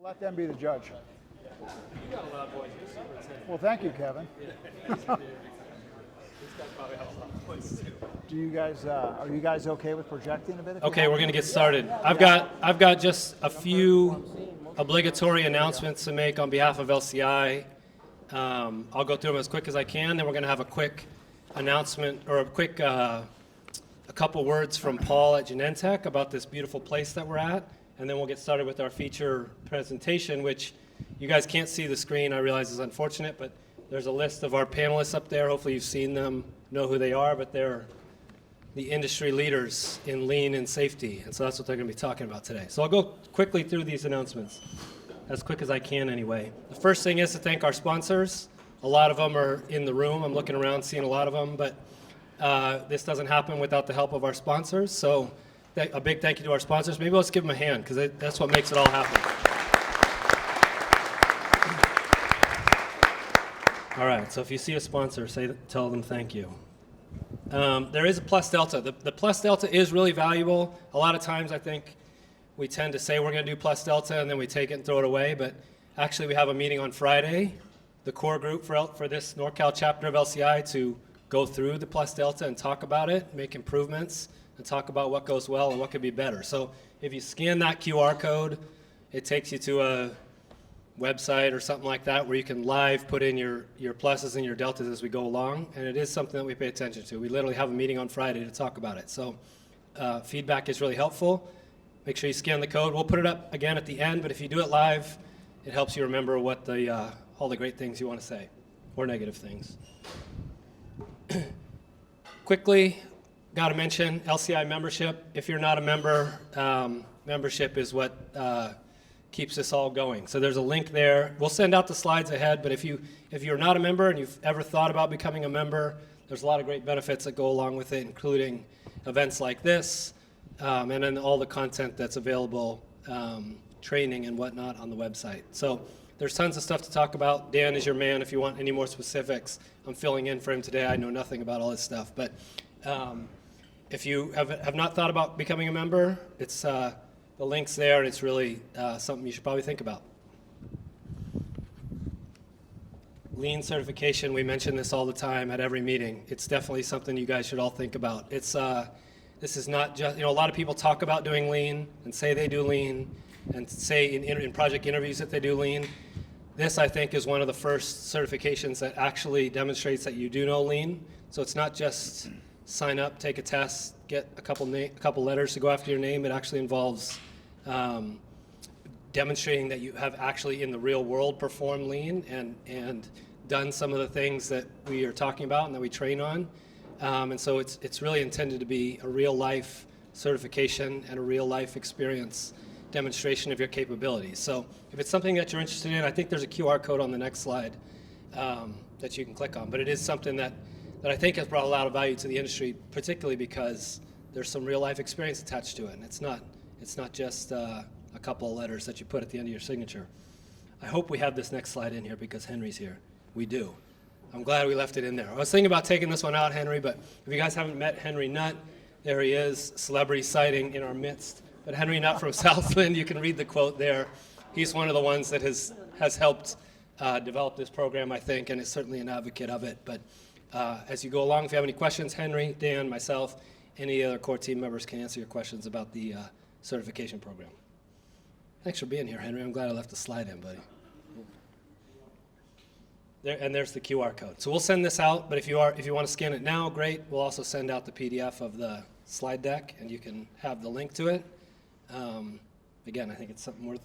Let them be the judge. You got a loud voice. You're superintendent. Well, thank you, Kevin. This guy probably has a loud voice too. Do you guys, are you guys okay with projecting a bit? Okay, we're going to get started. I've got just a few obligatory announcements to make on behalf of LCI. I'll go through them as quick as I can. Then we're going to have a quick announcement or a couple words from Paul at Genentech about this beautiful place that we're at, and then we'll get started with our feature presentation, which you guys can't see the screen. I realize is unfortunate, but there's a list of our panelists up there. Hopefully you've seen them, know who they are, but they're the industry leaders in lean and safety, and so that's what they're going to be talking about today. So I'll go quickly through these announcements, as quick as I can anyway. The first thing is to thank our sponsors. A lot of them are in the room. I'm looking around, seeing a lot of them, but this doesn't happen without the help of our sponsors. So a big thank you to our sponsors. Maybe let's give them a hand, because that's what makes it all happen. All right, so if you see a sponsor, tell them thank you. There is a plus delta. The plus delta is really valuable. A lot of times I think we tend to say we're going to do plus delta and then we take it and throw it away, but actually we have a meeting on Friday, the core group for this NorCal chapter of LCI, to go through the plus delta and talk about it, make improvements, and talk about what goes well and what could be better. So if you scan that QR code, it takes you to a website or something like that where you can live put in your pluses and your deltas as we go along, and it is something that we pay attention to. We literally have a meeting on Friday to talk about it. So feedback is really helpful. Make sure you scan the code. We'll put it up again at the end, but if you do it live, it helps you remember what all the great things you want to say, or negative things. Quickly, got to mention LCI membership. If you're not a member, membership is what keeps this all going. So there's a link there. We'll send out the slides ahead, but if you're not a member and you've ever thought about becoming a member, there's a lot of great benefits that go along with it, including events like this, and then all the content that's available, training and whatnot on the website. So there's tons of stuff to talk about. Dan is your man if you want any more specifics. I'm filling in for him today. I know nothing about all this stuff, but if you have not thought about becoming a member, it's the link's there, and it's really something you should probably think about. Lean certification, we mention this all the time at every meeting. It's definitely something you guys should all think about. This is not just, a lot of people talk about doing lean and say they do lean and say in project interviews that they do lean. This, I think, is one of the first certifications that actually demonstrates that you do know lean. So it's not just sign up, take a test, get a couple letters to go after your name. It actually involves demonstrating that you have actually in the real world performed lean and done some of the things that we are talking about and that we train on. And so it's really intended to be a real life certification and a real life experience demonstration of your capabilities. So if it's something that you're interested in, I think there's a QR code on the next slide that you can click on. But it is something that I think has brought a lot of value to the industry, particularly because there's some real life experience attached to it. And it's not just a couple of letters that you put at the end of your signature. I hope we have this next slide in here because Henry's here. We do. I'm glad we left it in there. I was thinking about taking this one out, Henry, but if you guys haven't met Henry Nutt, there he is, celebrity sighting in our midst. But Henry Nutt from Southland, you can read the quote there. He's one of the ones that has helped develop this program, I think, and is certainly an advocate of it. But as you go along, if you have any questions, Henry, Dan, myself, any other core team members can answer your questions about the certification program. Thanks for being here, Henry. I'm glad I left the slide in, buddy. There's the QR code. So we'll send this out, but if you want to scan it now, great. We'll also send out the PDF of the slide deck, and you can have the link to it. Again, I think it's something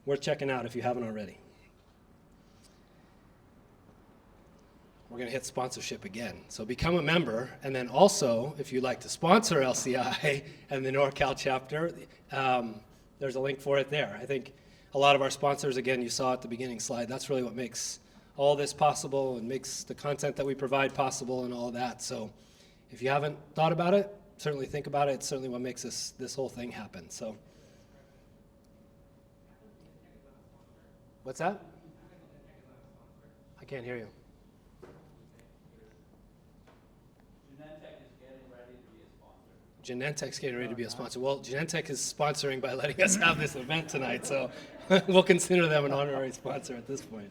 worth checking out if you haven't already. We're going to hit sponsorship again. So become a member, and then also, if you'd like to sponsor LCI and the NorCal chapter, there's a link for it there. I think a lot of our sponsors, again, you saw at the beginning slide, that's really what makes all this possible and makes the content that we provide possible and all of that. So if you haven't thought about it, certainly think about it. It's certainly what makes this whole thing happen. So, what's that? I can't hear you. Genentech is getting ready to be a sponsor. Genentech's getting ready to be a sponsor. Well, Genentech is sponsoring by letting us have this event tonight, so we'll consider them an honorary sponsor at this point.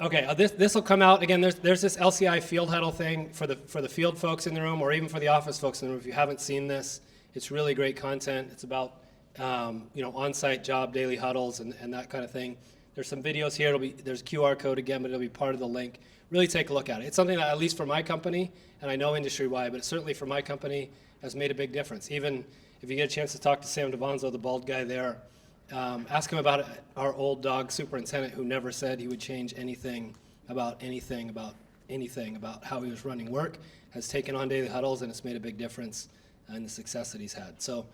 Okay, this will come out again. There's this LCI Field Huddle thing for the field folks in the room, or even for the office folks in the room. If you haven't seen this, it's really great content. It's about on-site job daily huddles and that kind of thing. There's some videos here. There's a QR code again, but it'll be part of the link. Really take a look at it. It's something that, at least for my company, and I know industry-wide, but certainly for my company, has made a big difference. Even if you get a chance to talk to Sam DeVonzo, the bald guy there, ask him about our old dog superintendent who never said he would change anything about how he was running work, has taken on daily huddles, and it's made a big difference in the success that he's had. So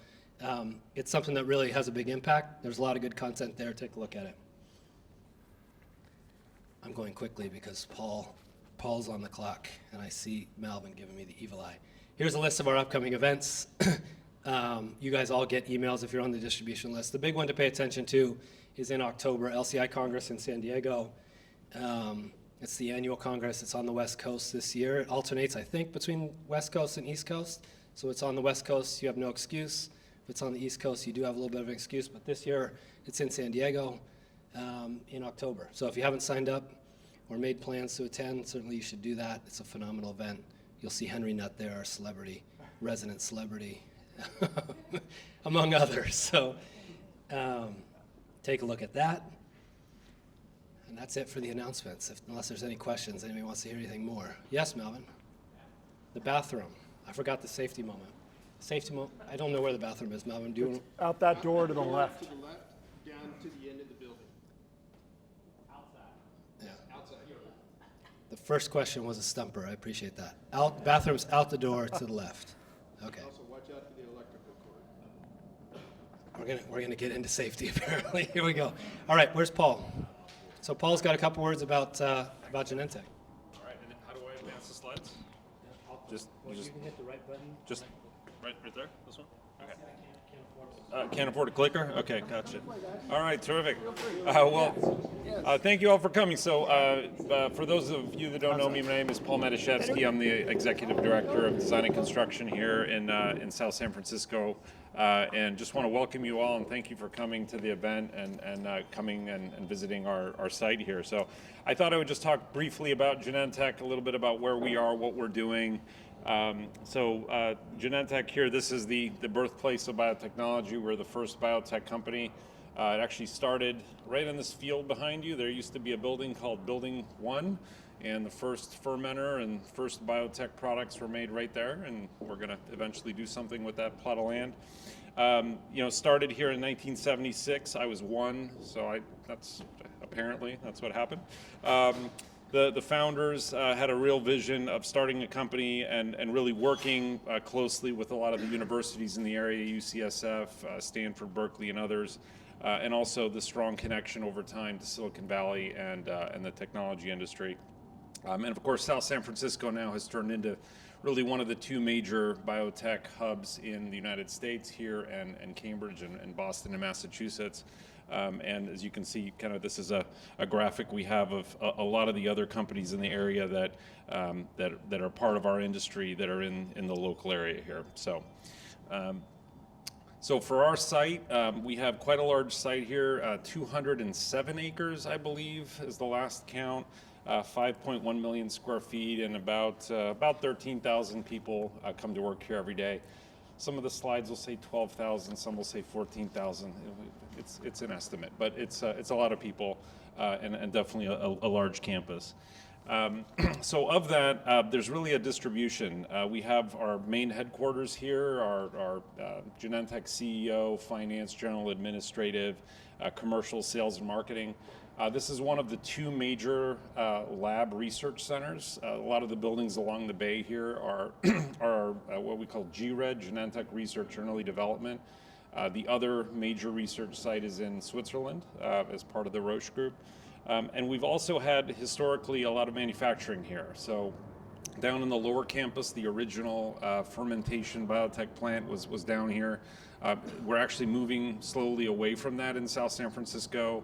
it's something that really has a big impact. There's a lot of good content there. Take a look at it. I'm going quickly because Paul's on the clock, and I see Malvin giving me the evil eye. Here's a list of our upcoming events. You guys all get emails if you're on the distribution list. The big one to pay attention to is in October, LCI Congress in San Diego. It's the annual Congress. It's on the West Coast this year. It alternates, I think, between West Coast and East Coast. So it's on the West Coast, you have no excuse. If it's on the East Coast, you do have a little bit of an excuse. But this year, it's in San Diego in October. So if you haven't signed up or made plans to attend, certainly you should do that. It's a phenomenal event. You'll see Henry Nutt there, our celebrity, resident celebrity, among others. So take a look at that. And that's it for the announcements, unless there's any questions. Anybody wants to hear anything more? Yes, Melvin? The bathroom. I forgot the safety moment. Safety moment? I don't know where the bathroom is, Melvin. Do you want Out that door to the left. To the left, down to the end of the building. Yeah. Outside. The first question was a stumper. I appreciate that. Bathroom's out the door to the left. Okay. Also, watch out for the electrical cord. We're gonna get into safety apparently. Here we go. All right, where's Paul? So Paul's got a couple words about Genentech. All right, and then how do I advance the slides? Just can hit the right button. just right there. This one. Okay. Can't afford a clicker? Okay, gotcha. All right, terrific. Thank you all for coming. So, for those of you that don't know me, my name is Paul Matashevsky. I'm the Executive Director of Design and Construction here in South San Francisco. And just want to welcome you all and thank you for coming to the event and coming and visiting our site here. So I thought I would just talk briefly about Genentech, a little bit about where we are, what we're doing. Genentech here, this is the birthplace of biotechnology. We're the first biotech company. It actually started right in this field behind you. There used to be a building called Building 1, and the first fermenter and first biotech products were made right there, and we're going to eventually do something with that plot of land. Started here in 1976. I was one, so that's what happened. The founders had a real vision of starting a company and really working closely with a lot of the universities in the area, UCSF, Stanford, Berkeley, and others, and also the strong connection over time to Silicon Valley and the technology industry. And of course, South San Francisco now has turned into really one of the two major biotech hubs in the United States here and Cambridge and Boston and Massachusetts. And as you can see, kind of this is a graphic we have of a lot of the other companies in the area that are part of our industry that are in the local area here. So for our site, we have quite a large site here, 207 acres, I believe, is the last count. 5.1 million square feet, and about 13,000 people come to work here every day. Some of the slides will say 12,000, some will say 14,000. It's an estimate, but it's a lot of people and definitely a large campus. So of that, there's really a distribution. We have our main headquarters here, our Genentech CEO, finance, general administrative, commercial, sales, and marketing. This is one of the two major lab research centers. A lot of the buildings along the bay here are what we call GRED, Genentech Research and Early Development. The other major research site is in Switzerland as part of the Roche Group. And we've also had historically a lot of manufacturing here. So down in the lower campus, the original fermentation biotech plant was down here. We're actually moving slowly away from that in South San Francisco.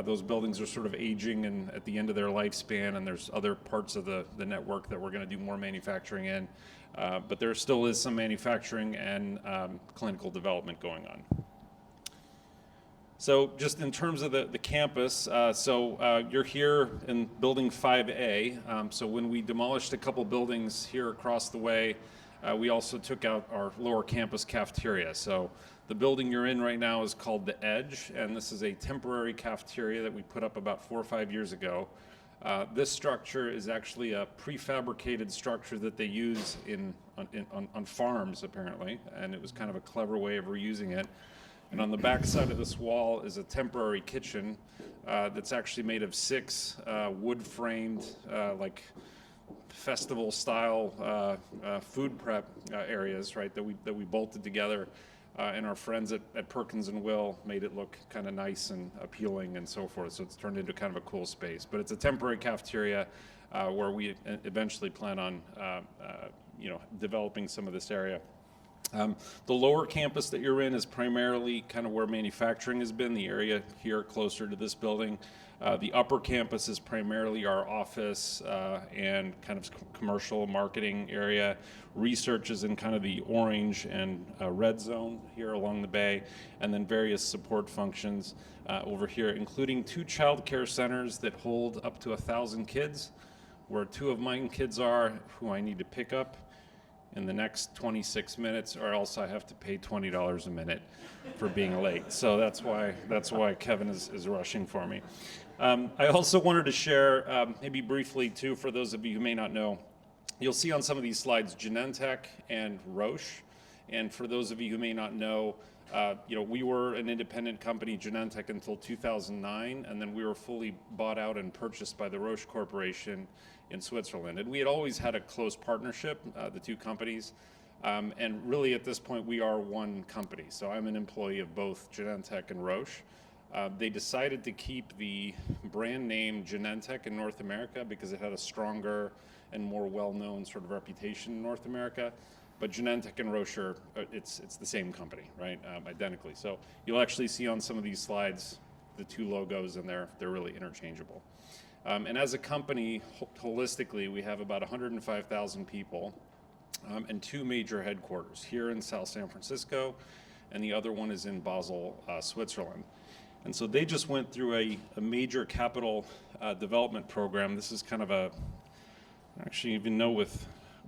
Those buildings are sort of aging and at the end of their lifespan, and there's other parts of the network that we're going to do more manufacturing in. But there still is some manufacturing and clinical development going on. So just in terms of the campus, you're here in building 5A. So when we demolished a couple buildings here across the way, we also took out our lower campus cafeteria. So the building you're in right now is called The Edge, and this is a temporary cafeteria that we put up about 4 or 5 years ago. This structure is actually a prefabricated structure that they use on farms, apparently, and it was kind of a clever way of reusing it. And on the back side of this wall is a temporary kitchen that's actually made of 6 wood-framed, like festival-style food prep areas, right? That we bolted together, and our friends at Perkins and Will made it look kind of nice and appealing and so forth. So it's turned into kind of a cool space. But it's a temporary cafeteria where we eventually plan on, developing some of this area. The lower campus that you're in is primarily kind of where manufacturing has been, the area here closer to this building. The upper campus is primarily our office and kind of commercial marketing area. Research is in kind of the orange and red zone here along the bay, and then various support functions over here, including 2 child care centers that hold up to 1,000 kids, where 2 of my kids are, who I need to pick up in the next 26 minutes, or else I have to pay $20 a minute for being late. So that's why Kevin is rushing for me. I also wanted to share, maybe briefly too, for those of you who may not know, you'll see on some of these slides Genentech and Roche. And for those of you who may not know, we were an independent company, Genentech, until 2009, and then we were fully bought out and purchased by the Roche Corporation in Switzerland. And we had always had a close partnership, the 2 companies. And really at this point, we are one company. So I'm an employee of both Genentech and Roche. They decided to keep the brand name Genentech in North America because it had a stronger and more well-known sort of reputation in North America. But Genentech and Roche are, it's the same company, right? Identically. So you'll actually see on some of these slides the 2 logos, and they're really interchangeable. And as a company, holistically, we have about 105,000 people and 2 major headquarters, here in South San Francisco, and the other one is in Basel, Switzerland. And so they just went through a major capital development program. This is kind of I actually even know if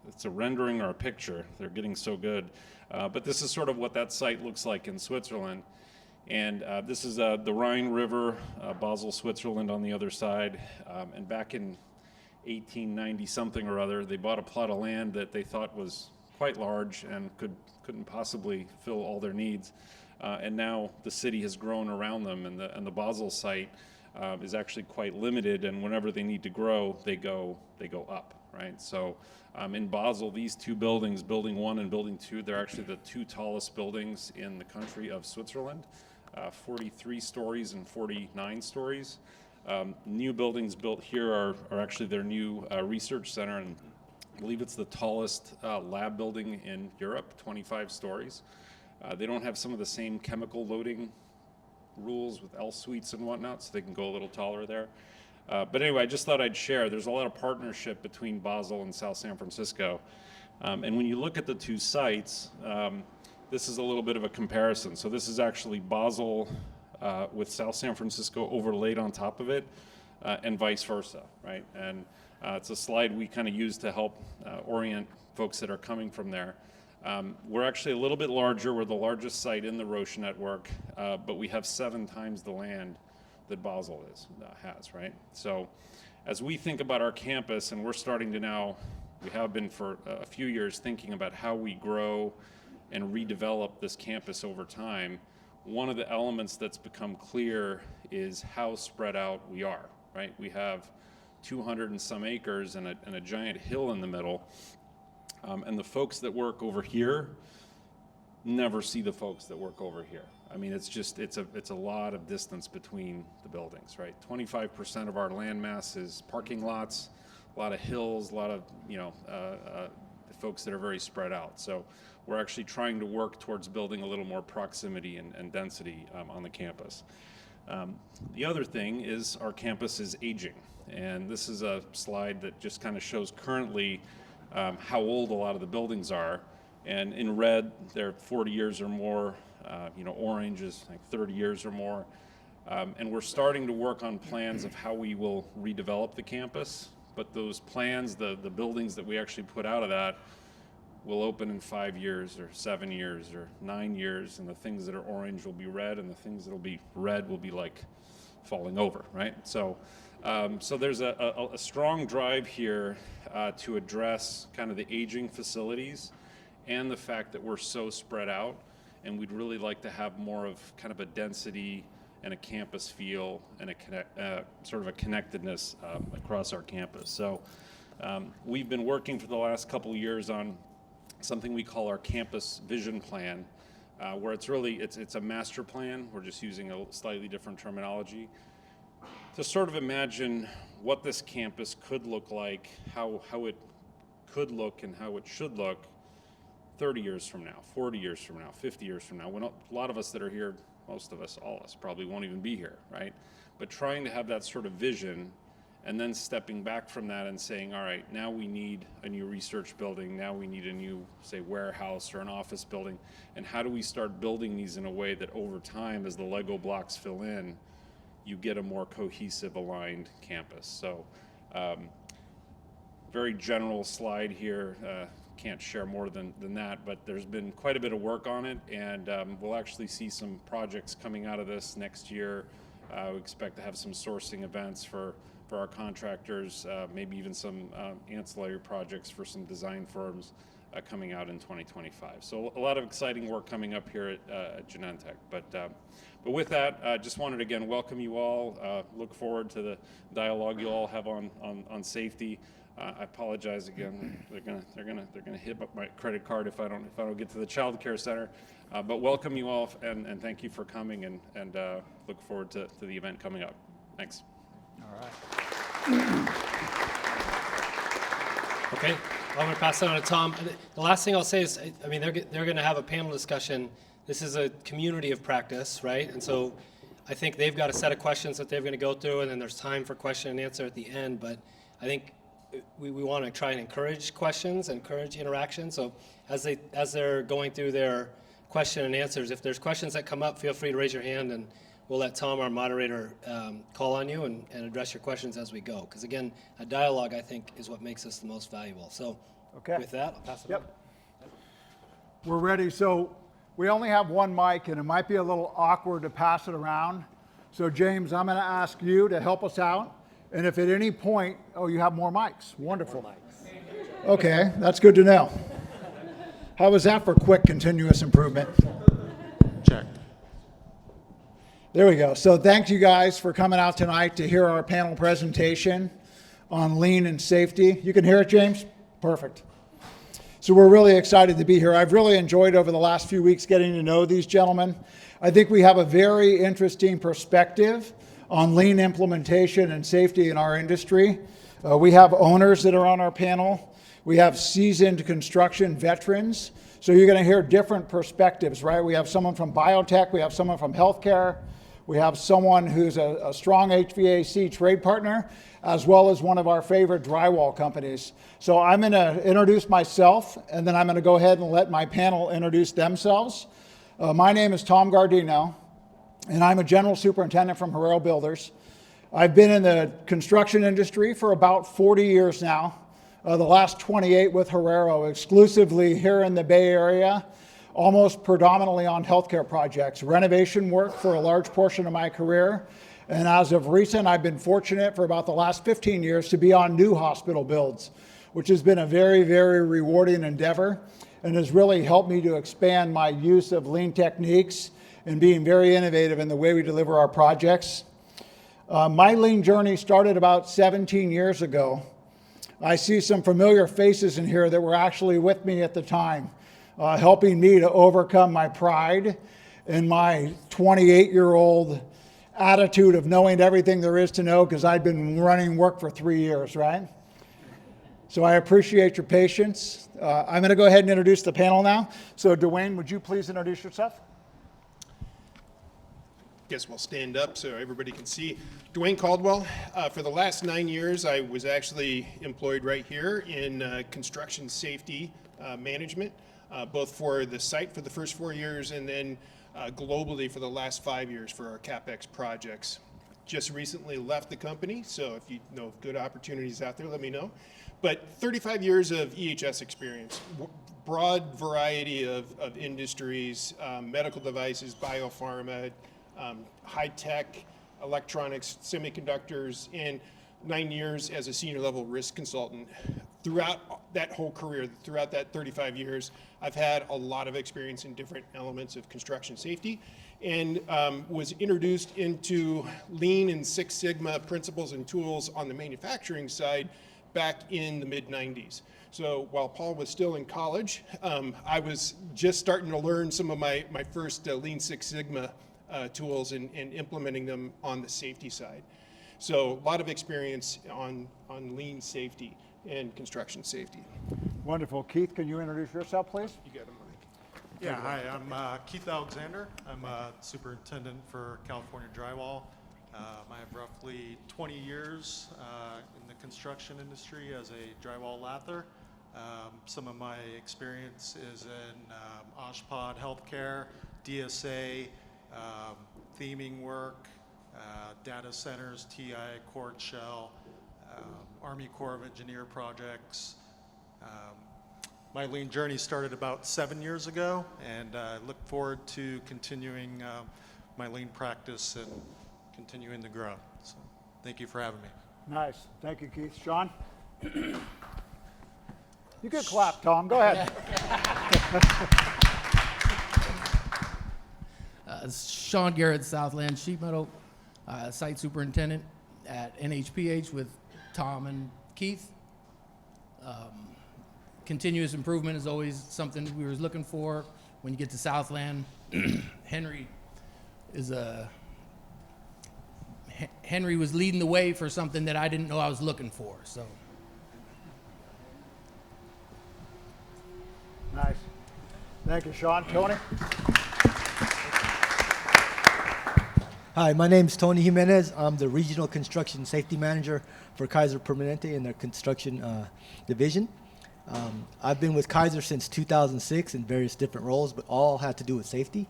it's a rendering or a picture. They're getting so good. But this is sort of what that site looks like in Switzerland. And this is the Rhine River, Basel, Switzerland on the other side. And back in 1890 something or other, they bought a plot of land that they thought was quite large and couldn't possibly fill all their needs. And now the city has grown around them, and the Basel site is actually quite limited. And whenever they need to grow, they go up, right? So in Basel, these 2 buildings, Building 1 and Building 2, they're actually the 2 tallest buildings in the country of Switzerland, 43 stories and 49 stories. New buildings built here are actually their new research center, and I believe it's the tallest lab building in Europe, 25 stories. They don't have some of the same chemical loading rules with L suites and whatnot, so they can go a little taller there. But anyway, I just thought I'd share. There's a lot of partnership between Basel and South San Francisco. And when you look at the 2 sites, this is a little bit of a comparison. So this is actually Basel with South San Francisco overlaid on top of it, and vice versa, right? And it's a slide we kind of use to help orient folks that are coming from there. We're actually a little bit larger. We're the largest site in the Roche network, but we have 7 times the land that Basel has, right? So as we think about our campus, and we're starting to now, we have been for a few years thinking about how we grow and redevelop this campus over time, one of the elements that's become clear is how spread out we are, right? We have 200 and some acres and a giant hill in the middle. And the folks that work over here never see the folks that work over here. I mean, it's a lot of distance between the buildings, right? 25% of our land mass is parking lots, a lot of hills, a lot of, folks that are very spread out. So we're actually trying to work towards building a little more proximity and density on the campus. The other thing is our campus is aging. And this is a slide that just kind of shows currently how old a lot of the buildings are. And in red, they're 40 years or more. Orange is like 30 years or more. And we're starting to work on plans of how we will redevelop the campus. But those plans, the buildings that we actually put out of that, will open in 5 years or 7 years or 9 years, and the things that are orange will be red, and the things that will be red will be like falling over, right? So there's a strong drive here to address kind of the aging facilities and the fact that we're so spread out, and we'd really like to have more of kind of a density and a campus feel and sort of a connectedness across our campus. So we've been working for the last couple of years on something we call our campus vision plan, where it's a master plan. We're just using a slightly different terminology to sort of imagine what this campus could look like, how it could look and how it should look 30 years from now, 40 years from now, 50 years from now, when a lot of us that are here, most of us, all of us probably won't even be here, right? But trying to have that sort of vision and then stepping back from that and saying, all right, now we need a new research building, now we need a new, say, warehouse or an office building, and how do we start building these in a way that over time, as the Lego blocks fill in, you get a more cohesive, aligned campus. So, very general slide here, can't share more than that, but there's been quite a bit of work on it, and we'll actually see some projects coming out of this next year. We expect to have some sourcing events for our contractors, maybe even some ancillary projects for some design firms coming out in 2025. So a lot of exciting work coming up here at Genentech. But with that, just wanted to again welcome you all. Look forward to the dialogue you all have on safety. I apologize again. They're gonna hit up my credit card if I don't get to the child care center. But welcome you all, and thank you for coming, and look forward to the event coming up. Thanks. All right. Okay, I'm going to pass it on to Tom. The last thing I'll say is, I mean, they're going to have a panel discussion. This is a community of practice, right? And so I think they've got a set of questions that they're going to go through, and then there's time for question and answer at the end. But I think we want to try and encourage questions, encourage interaction. So as they're going through their question and answers, if there's questions that come up, feel free to raise your hand, and we'll let Tom, our moderator, call on you and address your questions as we go. Because again, a dialogue, I think, is what makes us the most valuable. So Okay. with that, I'll pass it on. Yep. We're ready. So we only have one mic, and it might be a little awkward to pass it around. So James, I'm going to ask you to help us out. And if at any point, you have more mics. Wonderful. Okay, that's good to know. How was that for quick continuous improvement? Check. There we go. So thank you guys for coming out tonight to hear our panel presentation on lean and safety. You can hear it, James? Perfect. So we're really excited to be here. I've really enjoyed over the last few weeks getting to know these gentlemen. I think we have a very interesting perspective on lean implementation and safety in our industry. We have owners that are on our panel. We have seasoned construction veterans. So you're going to hear different perspectives, right? We have someone from biotech. We have someone from healthcare. We have someone who's a strong HVAC trade partner, as well as one of our favorite drywall companies. So I'm going to introduce myself, and then I'm going to go ahead and let my panel introduce themselves. My name is Tom Gardino, and I'm a general superintendent from Herrero Builders. I've been in the construction industry for about 40 years now, the last 28 with Herrero, exclusively here in the Bay Area, almost predominantly on healthcare projects, renovation work for a large portion of my career. And as of recent, I've been fortunate for about the last 15 years to be on new hospital builds, which has been a very, very rewarding endeavor and has really helped me to expand my use of lean techniques and being very innovative in the way we deliver our projects. My lean journey started about 17 years ago. I see some familiar faces in here that were actually with me at the time, helping me to overcome my pride and my 28-year-old attitude of knowing everything there is to know because I'd been running work for 3 years, right? So I appreciate your patience. I'm going to go ahead and introduce the panel now. So Dwayne, would you please introduce yourself? Guess we'll stand up so everybody can see. Dwayne Caldwell. For the last 9 years, I was actually employed right here in construction safety management. both for the site for the first 4 years and then globally for the last 5 years for our CapEx projects. Just recently left the company, so if you know of good opportunities out there, let me know. But 35 years of EHS experience, broad variety of industries, medical devices, biopharma, high-tech, electronics, semiconductors, and 9 years as a senior level risk consultant. Throughout that whole career, throughout that 35 years, I've had a lot of experience in different elements of construction safety, and was introduced into Lean and Six Sigma principles and tools on the manufacturing side back in the mid-90s. So while Paul was still in college, I was just starting to learn some of my first Lean Six Sigma tools and implementing them on the safety side. So a lot of experience on lean safety and construction safety. Wonderful. Keith, can you introduce yourself, please? You got a mic. Yeah, hi, I'm Keith Alexander. I'm a superintendent for California Drywall. I have roughly 20 years in the construction industry as a drywall lather. Some of my experience is in OSHPOD healthcare, DSA, theming work, data centers, TI, core shell, Army Corps of Engineer projects. My lean journey started about 7 years ago, and I look forward to continuing my lean practice and continuing to grow. So thank you for having me. Nice. Thank you, Keith. Sean? You could clap, Tom. Go ahead. Sean Garrett, Southland Sheet Metal, site superintendent at NHPH with Tom and Keith. Continuous improvement is always something we were looking for. When you get to Southland, Henry was leading the way for something that I didn't know I was looking for. So. Nice. Thank you, Sean. Tony? Hi, my name is Tony Jimenez. I'm the Regional Construction Safety Manager for Kaiser Permanente in their construction division. I've been with Kaiser since 2006 in various different roles, but all had to do with safety.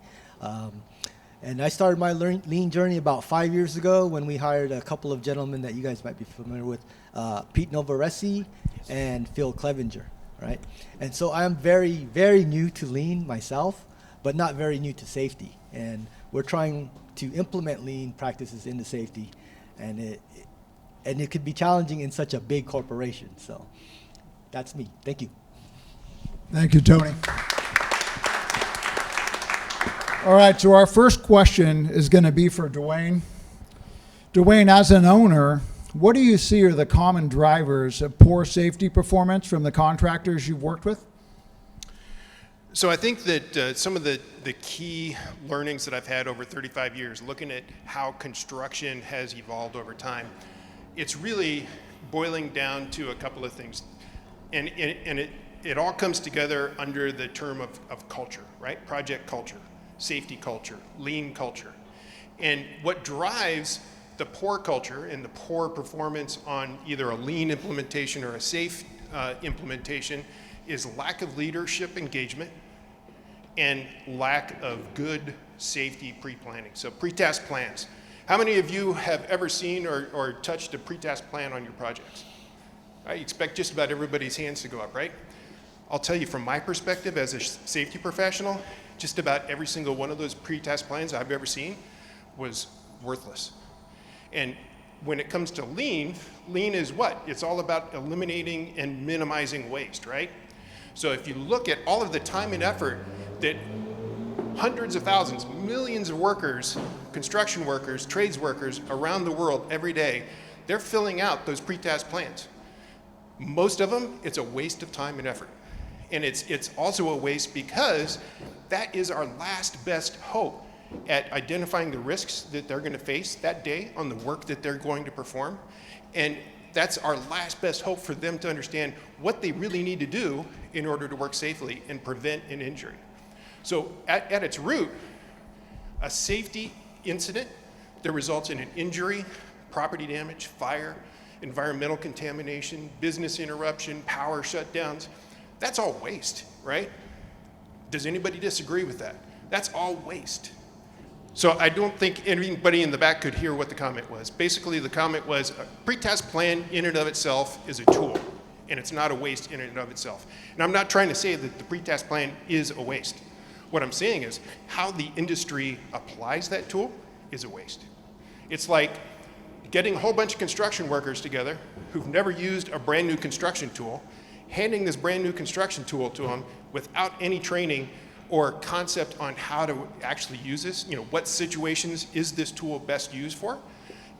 And I started my lean journey about 5 years ago when we hired a couple of gentlemen that you guys might be familiar with, Pete Novaresi and Phil Clevenger, right? And so I'm very, very new to lean myself, but not very new to safety. And we're trying to implement lean practices into safety, and it could be challenging in such a big corporation. So that's me. Thank you. Thank you, Tony. All right, so our first question is going to be for Dwayne. Dwayne, as an owner, what do you see are the common drivers of poor safety performance from the contractors you've worked with? So I think that some of the key learnings that I've had over 35 years, looking at how construction has evolved over time, it's really boiling down to a couple of things. And it all comes together under the term of culture, right? Project culture, safety culture, lean culture. And what drives the poor culture and the poor performance on either a lean implementation or a safe implementation is lack of leadership engagement and lack of good safety pre-planning. So pre-task plans. How many of you have ever seen or touched a pre-task plan on your projects? I expect just about everybody's hands to go up, right? I'll tell you from my perspective as a safety professional, just about every single one of those pre-task plans I've ever seen was worthless. And when it comes to lean is what? It's all about eliminating and minimizing waste, right? So if you look at all of the time and effort that hundreds of thousands, millions of workers, construction workers, trades workers around the world every day, they're filling out those pre-task plans. Most of them, it's a waste of time and effort. And it's also a waste because that is our last best hope at identifying the risks that they're going to face that day on the work that they're going to perform. And that's our last best hope for them to understand what they really need to do in order to work safely and prevent an injury. So at its root, a safety incident that results in an injury, property damage, fire, environmental contamination, business interruption, power shutdowns, that's all waste, right? Does anybody disagree with that? That's all waste. So I don't think anybody in the back could hear what the comment was. Basically, the comment was a pretest plan in and of itself is a tool, and it's not a waste in and of itself. And I'm not trying to say that the pretest plan is a waste. What I'm saying is how the industry applies that tool is a waste. It's like getting a whole bunch of construction workers together who've never used a brand new construction tool, handing this brand new construction tool to them without any training or concept on how to actually use this, what situations is this tool best used for,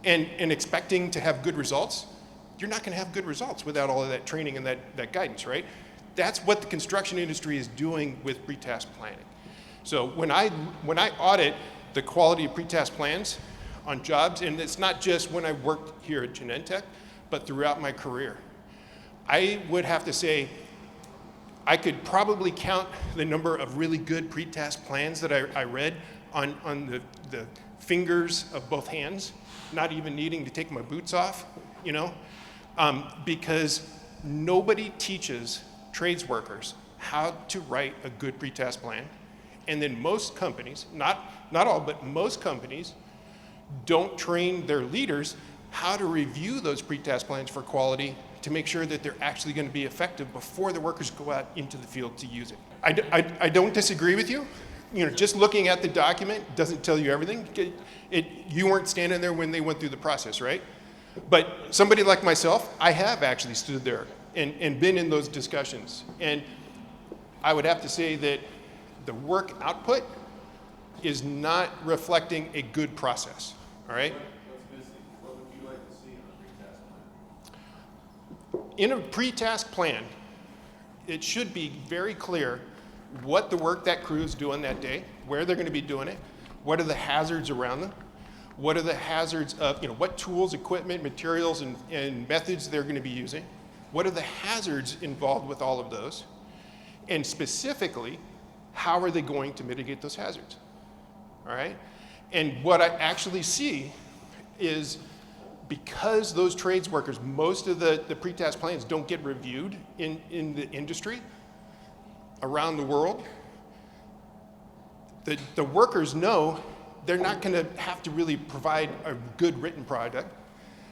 and expecting to have good results. You're not going to have good results without all of that training and that guidance, right? That's what the construction industry is doing with pretest planning. So when I audit the quality of pretest plans on jobs, and it's not just when I worked here at Genentech, but throughout my career, I would have to say I could probably count the number of really good pretest plans that I read on the fingers of both hands, not even needing to take my boots off, because nobody teaches trades workers how to write a good pretest plan. And then most companies, not all, but most companies don't train their leaders how to review those pretest plans for quality to make sure that they're actually going to be effective before the workers go out into the field to use it. I don't disagree with you. Just looking at the document doesn't tell you everything. You weren't standing there when they went through the process, right? But somebody like myself, I have actually stood there and been in those discussions. And I would have to say that the work output is not reflecting a good process, all right? What would you like to see in a pretest plan? In a pre-task plan, it should be very clear what the work that crew is doing that day, where they're going to be doing it, what are the hazards around them, what are the hazards of, what tools, equipment, materials, and methods they're going to be using, what are the hazards involved with all of those, and specifically, how are they going to mitigate those hazards, all right? And what I actually see is because those trades workers, most of the pretest plans don't get reviewed in the industry around the world, the workers know they're not going to have to really provide a good written product.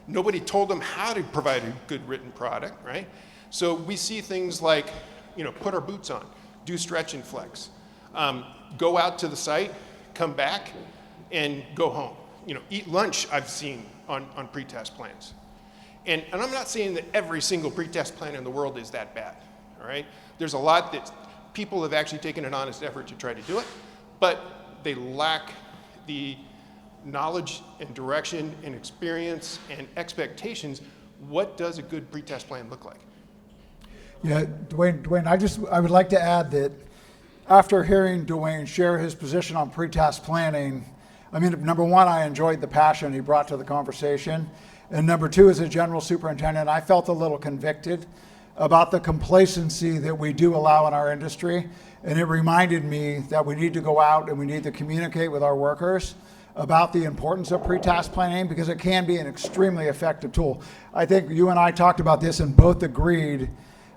Nobody told them how to provide a good written product, right? So we see things like, put our boots on, do stretch and flex, go out to the site, come back, and go home. Eat lunch I've seen on pretest plans. And I'm not saying that every single pretest plan in the world is that bad, all right? There's a lot that people have actually taken an honest effort to try to do it, but they lack the knowledge and direction and experience and expectations. What does a good pretest plan look like? Yeah, Dwayne, I would like to add that after hearing Dwayne share his position on pretest planning, number one, I enjoyed the passion he brought to the conversation. And number two, as a general superintendent, I felt a little convicted about the complacency that we do allow in our industry. And it reminded me that we need to go out and we need to communicate with our workers about the importance of pretest planning, because it can be an extremely effective tool. I think you and I talked about this and both agreed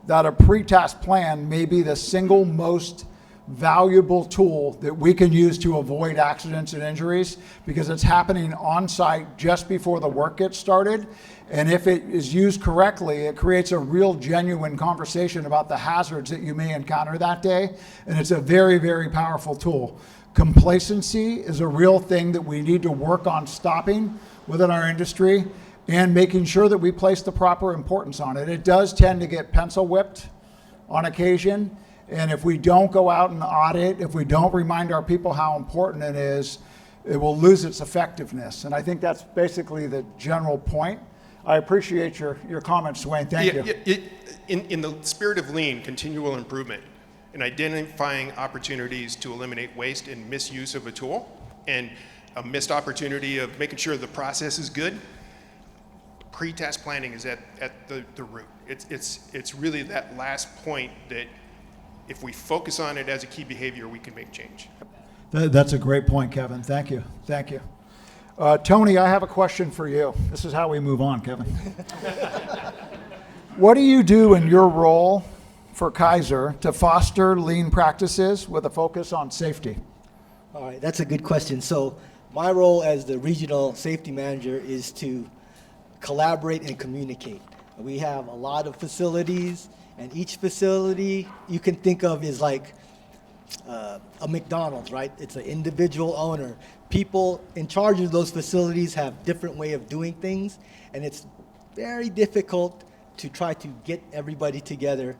that a pretest plan may be the single most valuable tool that we can use to avoid accidents and injuries, because it's happening on site just before the work gets started. And if it is used correctly, it creates a real genuine conversation about the hazards that you may encounter that day. And it's a very, very powerful tool. Complacency is a real thing that we need to work on stopping within our industry and making sure that we place the proper importance on it. It does tend to get pencil whipped on occasion. And if we don't go out and audit, if we don't remind our people how important it is, it will lose its effectiveness. And I think that's basically the general point. I appreciate your comments, Dwayne. Thank you. In the spirit of lean, continual improvement, and identifying opportunities to eliminate waste and misuse of a tool, and a missed opportunity of making sure the process is good, pre-test planning is at the root. It's really that last point that if we focus on it as a key behavior, we can make change. That's a great point, Kevin. Thank you. Thank you. Tony, I have a question for you. This is how we move on, Kevin. What do you do in your role for Kaiser to foster lean practices with a focus on safety? All right, that's a good question. So my role as the regional safety manager is to collaborate and communicate. We have a lot of facilities, and each facility you can think of is like a McDonald's, right? It's an individual owner. People in charge of those facilities have different way of doing things, and it's very difficult to try to get everybody together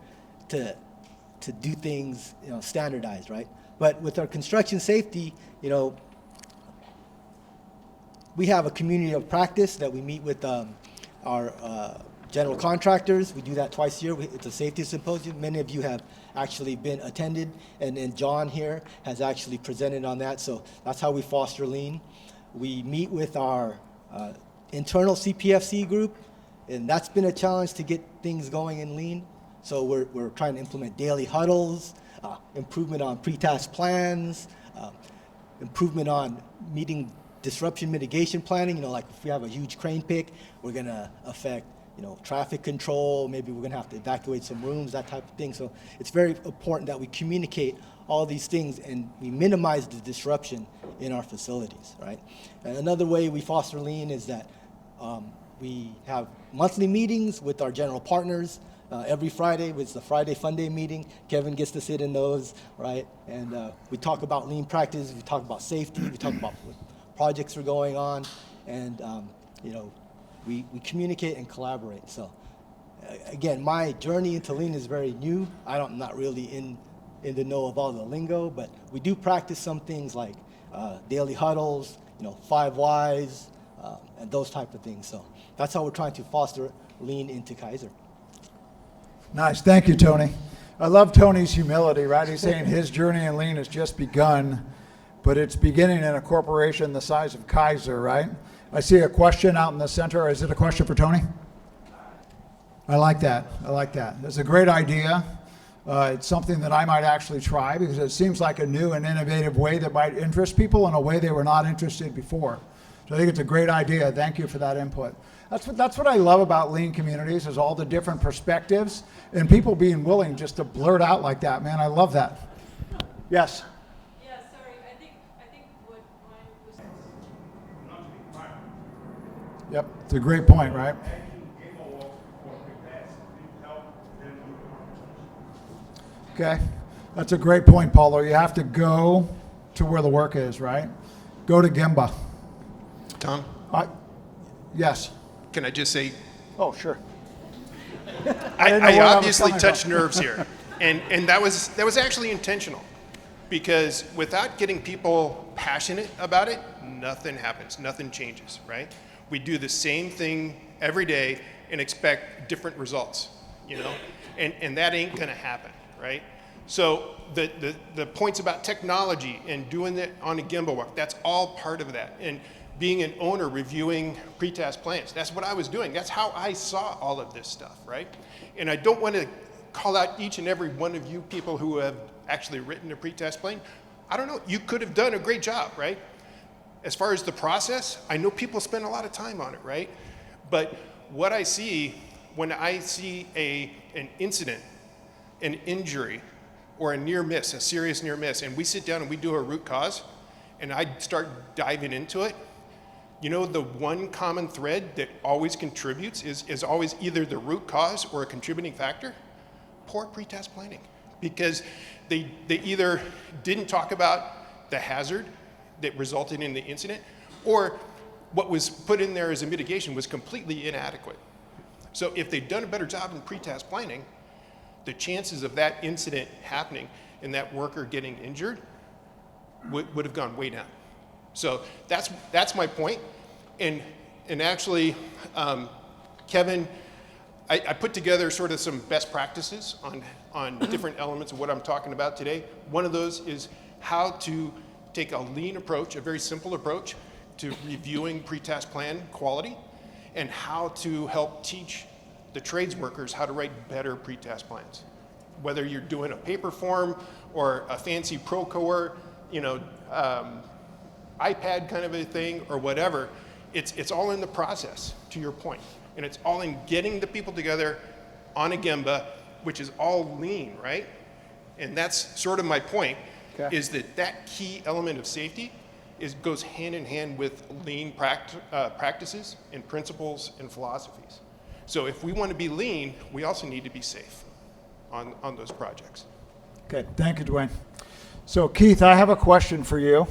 to do things, standardized, right? But with our construction safety, we have a community of practice that we meet with our general contractors. We do that twice a year. It's a safety symposium. Many of you have actually been attended, and John here has actually presented on that. So that's how we foster lean. We meet with our internal CPFC group, and that's been a challenge to get things going in lean. So we're trying to implement daily huddles, improvement on pre-task plans, improvement on meeting disruption mitigation planning. Like if we have a huge crane pick, we're gonna affect traffic control, maybe we're going to have to evacuate some rooms, that type of thing. So it's very important that we communicate all these things and we minimize the disruption in our facilities, right? And another way we foster lean is that we have monthly meetings with our general partners. Every Friday, it's the Friday Fun Day meeting. Kevin gets to sit in those, right? And we talk about lean practices, we talk about safety, we talk about what projects are going on, and we communicate and collaborate. So again, my journey into lean is very new. I'm not really in the know of all the lingo, but we do practice some things like daily huddles, 5 whys, and those type of things. So that's how we're trying to foster lean into Kaiser. Nice, thank you, Tony. I love Tony's humility, right? He's saying his journey in lean has just begun, but it's beginning in a corporation the size of Kaiser, right? I see a question out in the center. Is it a question for Tony? I like that. I like that. It's a great idea. It's something that I might actually try because it seems like a new and innovative way that might interest people in a way they were not interested before. So I think it's a great idea. Thank you for that input. That's what I love about lean communities is all the different perspectives and people being willing just to blurt out like that. Man, I love that. Yes. Yeah, sorry. I think what mine was. Yep, it's a great point, right? Okay, that's a great point, Paulo. You have to go to where the work is, right? Go to Gemba. Tom, Yes. can I just say, Oh, sure. I obviously touched nerves here, and that was actually intentional, because without getting people passionate about it, nothing happens, nothing changes, right? We do the same thing every day and expect different results, and that ain't gonna happen, right? So the points about technology and doing it on a gimbal walk, that's all part of that. And being an owner reviewing pre-task plans, that's what I was doing. That's how I saw all of this stuff, right? And I don't want to call out each and every one of you people who have actually written a pre-task plan. I don't know, you could have done a great job, right? As far as the process, I know people spend a lot of time on it, right? But what I see when I see an incident, an injury, or a near miss, a serious near miss, and we sit down and we do a root cause, and I start diving into it, the one common thread that always contributes is always either the root cause or a contributing factor? Poor pre-task planning. Because they either didn't talk about the hazard that resulted in the incident, or what was put in there as a mitigation was completely inadequate. So if they'd done a better job in pre-task planning, the chances of that incident happening and that worker getting injured would have gone way down. So that's my point. And actually, Kevin, I put together sort of some best practices on different elements of what I'm talking about today. One of those is how to take a lean approach, a very simple approach to reviewing pre-task plan quality, and how to help teach the trades workers how to write better pre-task plans. Whether you're doing a paper form or a fancy Procore, iPad kind of a thing or whatever, it's all in the process, to your point. And it's all in getting the people together on a Gemba which is all lean, right? And that's sort of my point, Okay. is that key element of safety goes hand in hand with lean practices and principles and philosophies. So if we want to be lean, we also need to be safe on those projects. Okay, thank you, Dwayne. So Keith, I have a question for you.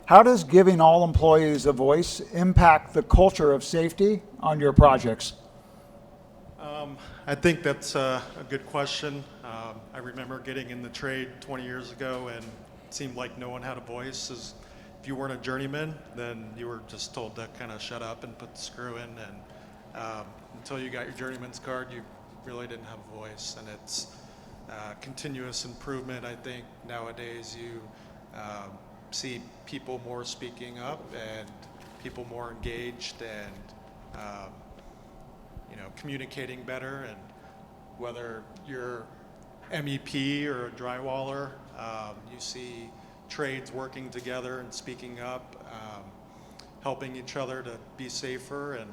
How does giving all employees a voice impact the culture of safety on your projects? I think that's a good question. I remember getting in the trade 20 years ago, and it seemed like no one had a voice. If you weren't a journeyman, then you were just told to kind of shut up and put the screw in, and until you got your journeyman's card, you really didn't have a voice. And it's continuous improvement. I think nowadays you see people more speaking up and people more engaged and communicating better. And whether you're MEP or a drywaller, you see trades working together and speaking up, helping each other to be safer. And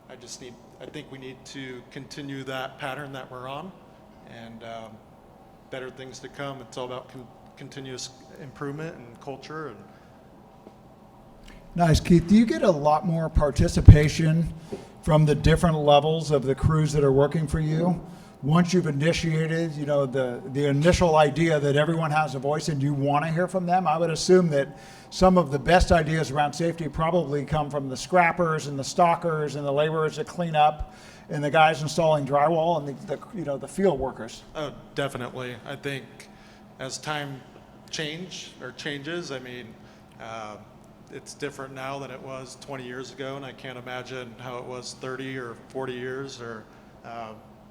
I think we need to continue that pattern that we're on, and better things to come. It's all about continuous improvement and culture. And Nice, Keith. Do you get a lot more participation from the different levels of the crews that are working for you? Once you've initiated, the initial idea that everyone has a voice and you want to hear from them, I would assume that some of the best ideas around safety probably come from the scrappers and the stockers and the laborers that clean up and the guys installing drywall and the field workers. oh, definitely. I think as time changes, I mean, it's different now than it was 20 years ago, and I can't imagine how it was 30 or 40 years or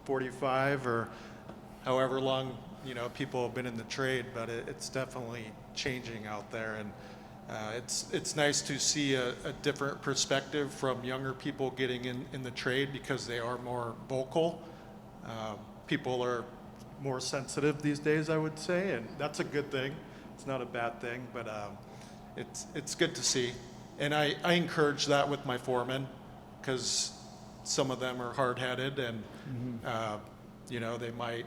45 or however long people have been in the trade, but it's definitely changing out there. And it's nice to see a different perspective from younger people getting in the trade, because they are more vocal. People are more sensitive these days, I would say, and that's a good thing. It's not a bad thing, but it's good to see. And I encourage that with my foremen, because some of them are hard-headed, and they might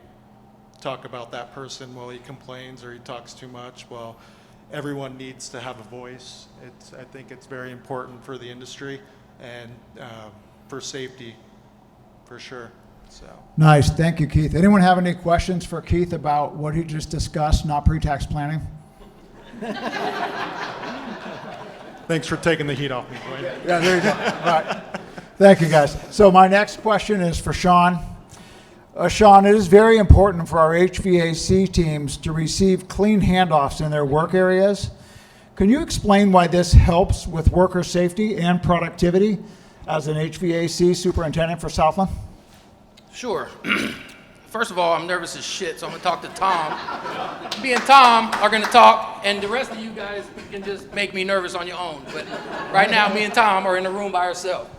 talk about that person while he complains or he talks too much. Well, everyone needs to have a voice. I think it's very important for the industry and for safety, for sure. So. Nice. Thank you, Keith. Anyone have any questions for Keith about what he just discussed, not pre-tax planning? Thanks for taking the heat off me, Dwayne. Yeah, there you go. All right. Thank you, guys. So my next question is for Sean. Sean, it is very important for our HVAC teams to receive clean handoffs in their work areas. Can you explain why this helps with worker safety and productivity as an HVAC superintendent for Southland? Sure. First of all, I'm nervous as shit, so I'm gonna talk to Tom. Me and Tom are gonna talk, and the rest of you guys can just make me nervous on your own. But right now, me and Tom are in the room by ourselves.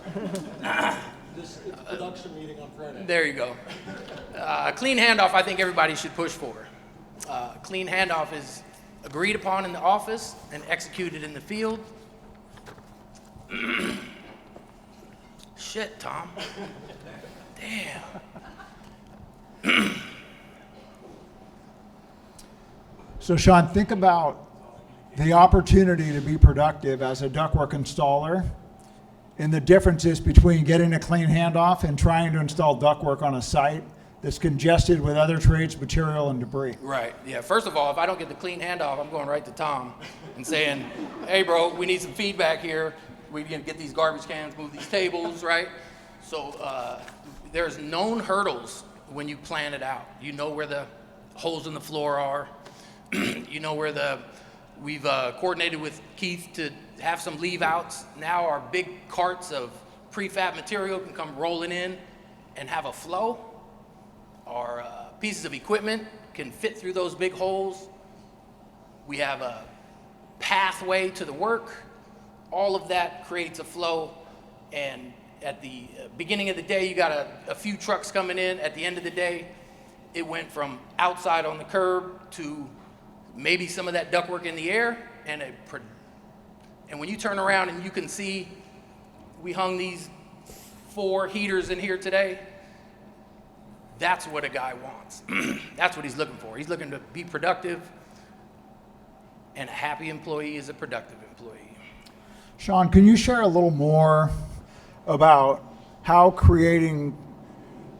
This is a production meeting on Friday. There you go. Clean handoff, I think everybody should push for. Clean handoff is agreed upon in the office and executed in the field. Shit, Tom. Damn. So Sean, think about the opportunity to be productive as a ductwork installer and the differences between getting a clean handoff and trying to install ductwork on a site that's congested with other trades, material, and debris. Right, yeah. First of all, if I don't get the clean handoff, I'm going right to Tom and saying, hey bro, we need some feedback here. We can get these garbage cans, move these tables, right? So there's known hurdles when you plan it out. You know where the holes in the floor are. You know where we've coordinated with Keith to have some leave outs. Now our big carts of prefab material can come rolling in and have a flow. Our pieces of equipment can fit through those big holes. We have a pathway to the work. All of that creates a flow, and at the beginning of the day, you got a few trucks coming in. At the end of the day, it went from outside on the curb to maybe some of that ductwork in the air, and when you turn around and you can see, we hung these 4 heaters in here today. That's what a guy wants. That's what he's looking for. He's looking to be productive, and a happy employee is a productive employee. Sean, can you share a little more about how creating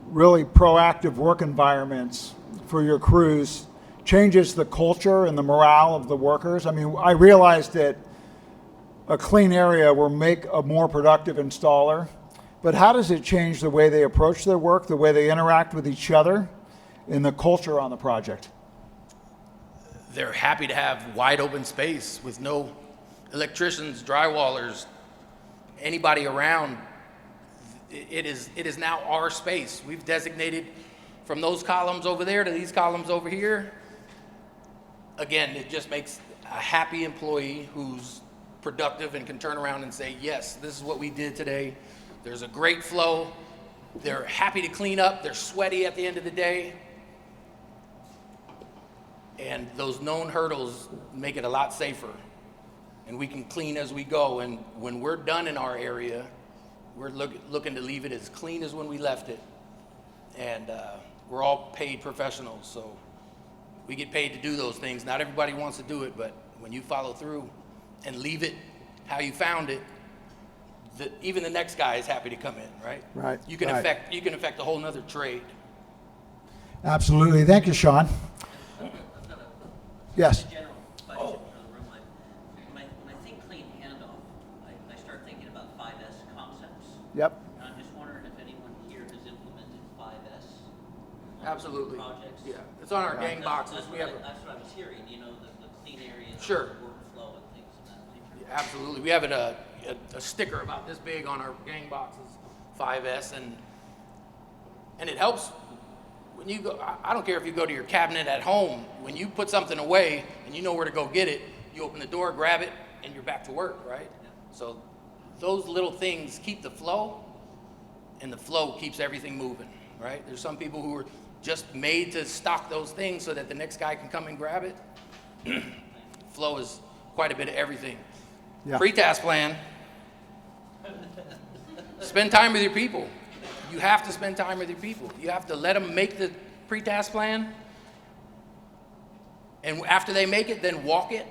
really proactive work environments for your crews changes the culture and the morale of the workers? I mean, I realize that a clean area will make a more productive installer, but how does it change the way they approach their work, the way they interact with each other, and the culture on the project? They're happy to have wide open space with no electricians, drywallers, anybody around. It is now our space. We've designated from those columns over there to these columns over here. Again, it just makes a happy employee who's productive and can turn around and say, yes, this is what we did today. There's a great flow. They're happy to clean up. They're sweaty at the end of the day. And those known hurdles make it a lot safer. And we can clean as we go. And when we're done in our area, we're looking to leave it as clean as when we left it. And we're all paid professionals, so we get paid to do those things. Not everybody wants to do it, but when you follow through and leave it how you found it, even the next guy is happy to come in, right? Right. You can affect a whole nother trade. Absolutely. Thank you, Sean. Yes. General question for the room. When I think clean handoff, I start thinking about 5S concepts. Yep. And I'm just wondering if anyone here has implemented 5S on Absolutely. projects. Yeah, it's on our gang That's boxes. what We have that's what I was hearing, the clean areas, Sure. workflow and things of that nature. absolutely. We have a sticker about this big on our gang boxes, 5S, and it helps. When you go, I don't care if you go to your cabinet at home, when you put something away and you know where to go get it, you open the door, grab it, and you're back to work, right? So those little things keep the flow, and the flow keeps everything moving, right? There's some people who are just made to stock those things so that the next guy can come and grab it. Flow is quite a bit of everything. Yeah. Pre-task plan. Spend time with your people. You have to spend time with your people. You have to let them make the pre-task plan. And after they make it, then walk it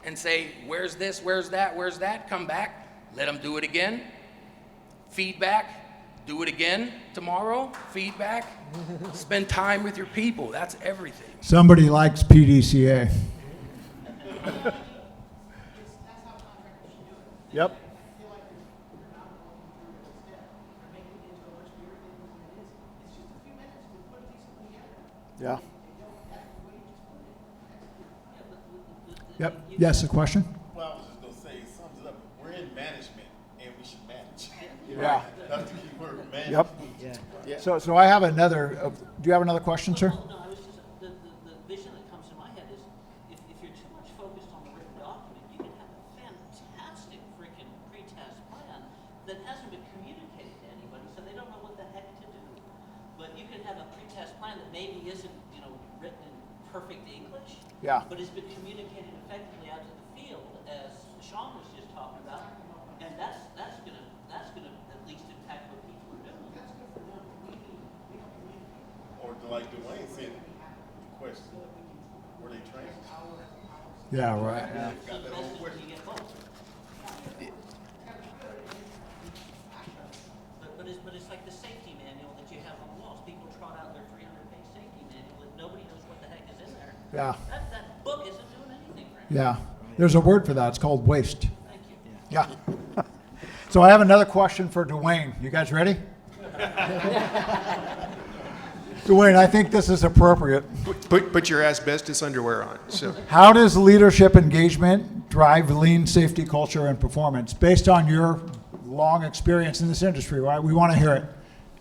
and say, where's this, where's that, where's that? Come back, let them do it again. Feedback, do it again tomorrow. Feedback, spend time with your people. That's everything. Somebody likes PDCA. Yep. Yeah. Yep. Yes, a question? Well, I was just gonna say, it sums it up. We're in management and we should manage. Yeah. That's the key word, manage. Yep. Yeah. So I have another, do you have another question, sir? Well, no, I was just, the vision that comes to my head is if you're too much focused on the written document, you can have a fantastic freaking pre-task plan that hasn't been communicated to anybody, so they don't know what the heck to do. But you can have a pre-task plan that maybe isn't, written in perfect English, Yeah. but has been communicated effectively out to the field, as Sean was just talking about, and that's gonna at least impact what people are doing. Or like Dwayne said, question, were they trained? Yeah, right. Yeah. Got that whole question. But it's like the safety manual that you have on the walls. People trot out their 300-page safety manual and nobody knows what the heck is in there. Yeah. That book isn't doing anything for you. Yeah. There's a word for that. It's called waste. Thank you. Yeah. So I have another question for Dwayne. You guys ready? Dwayne, I think this is appropriate. Put your asbestos underwear on. So How does leadership engagement drive lean safety culture and performance based on your long experience in this industry, right? We want to hear it.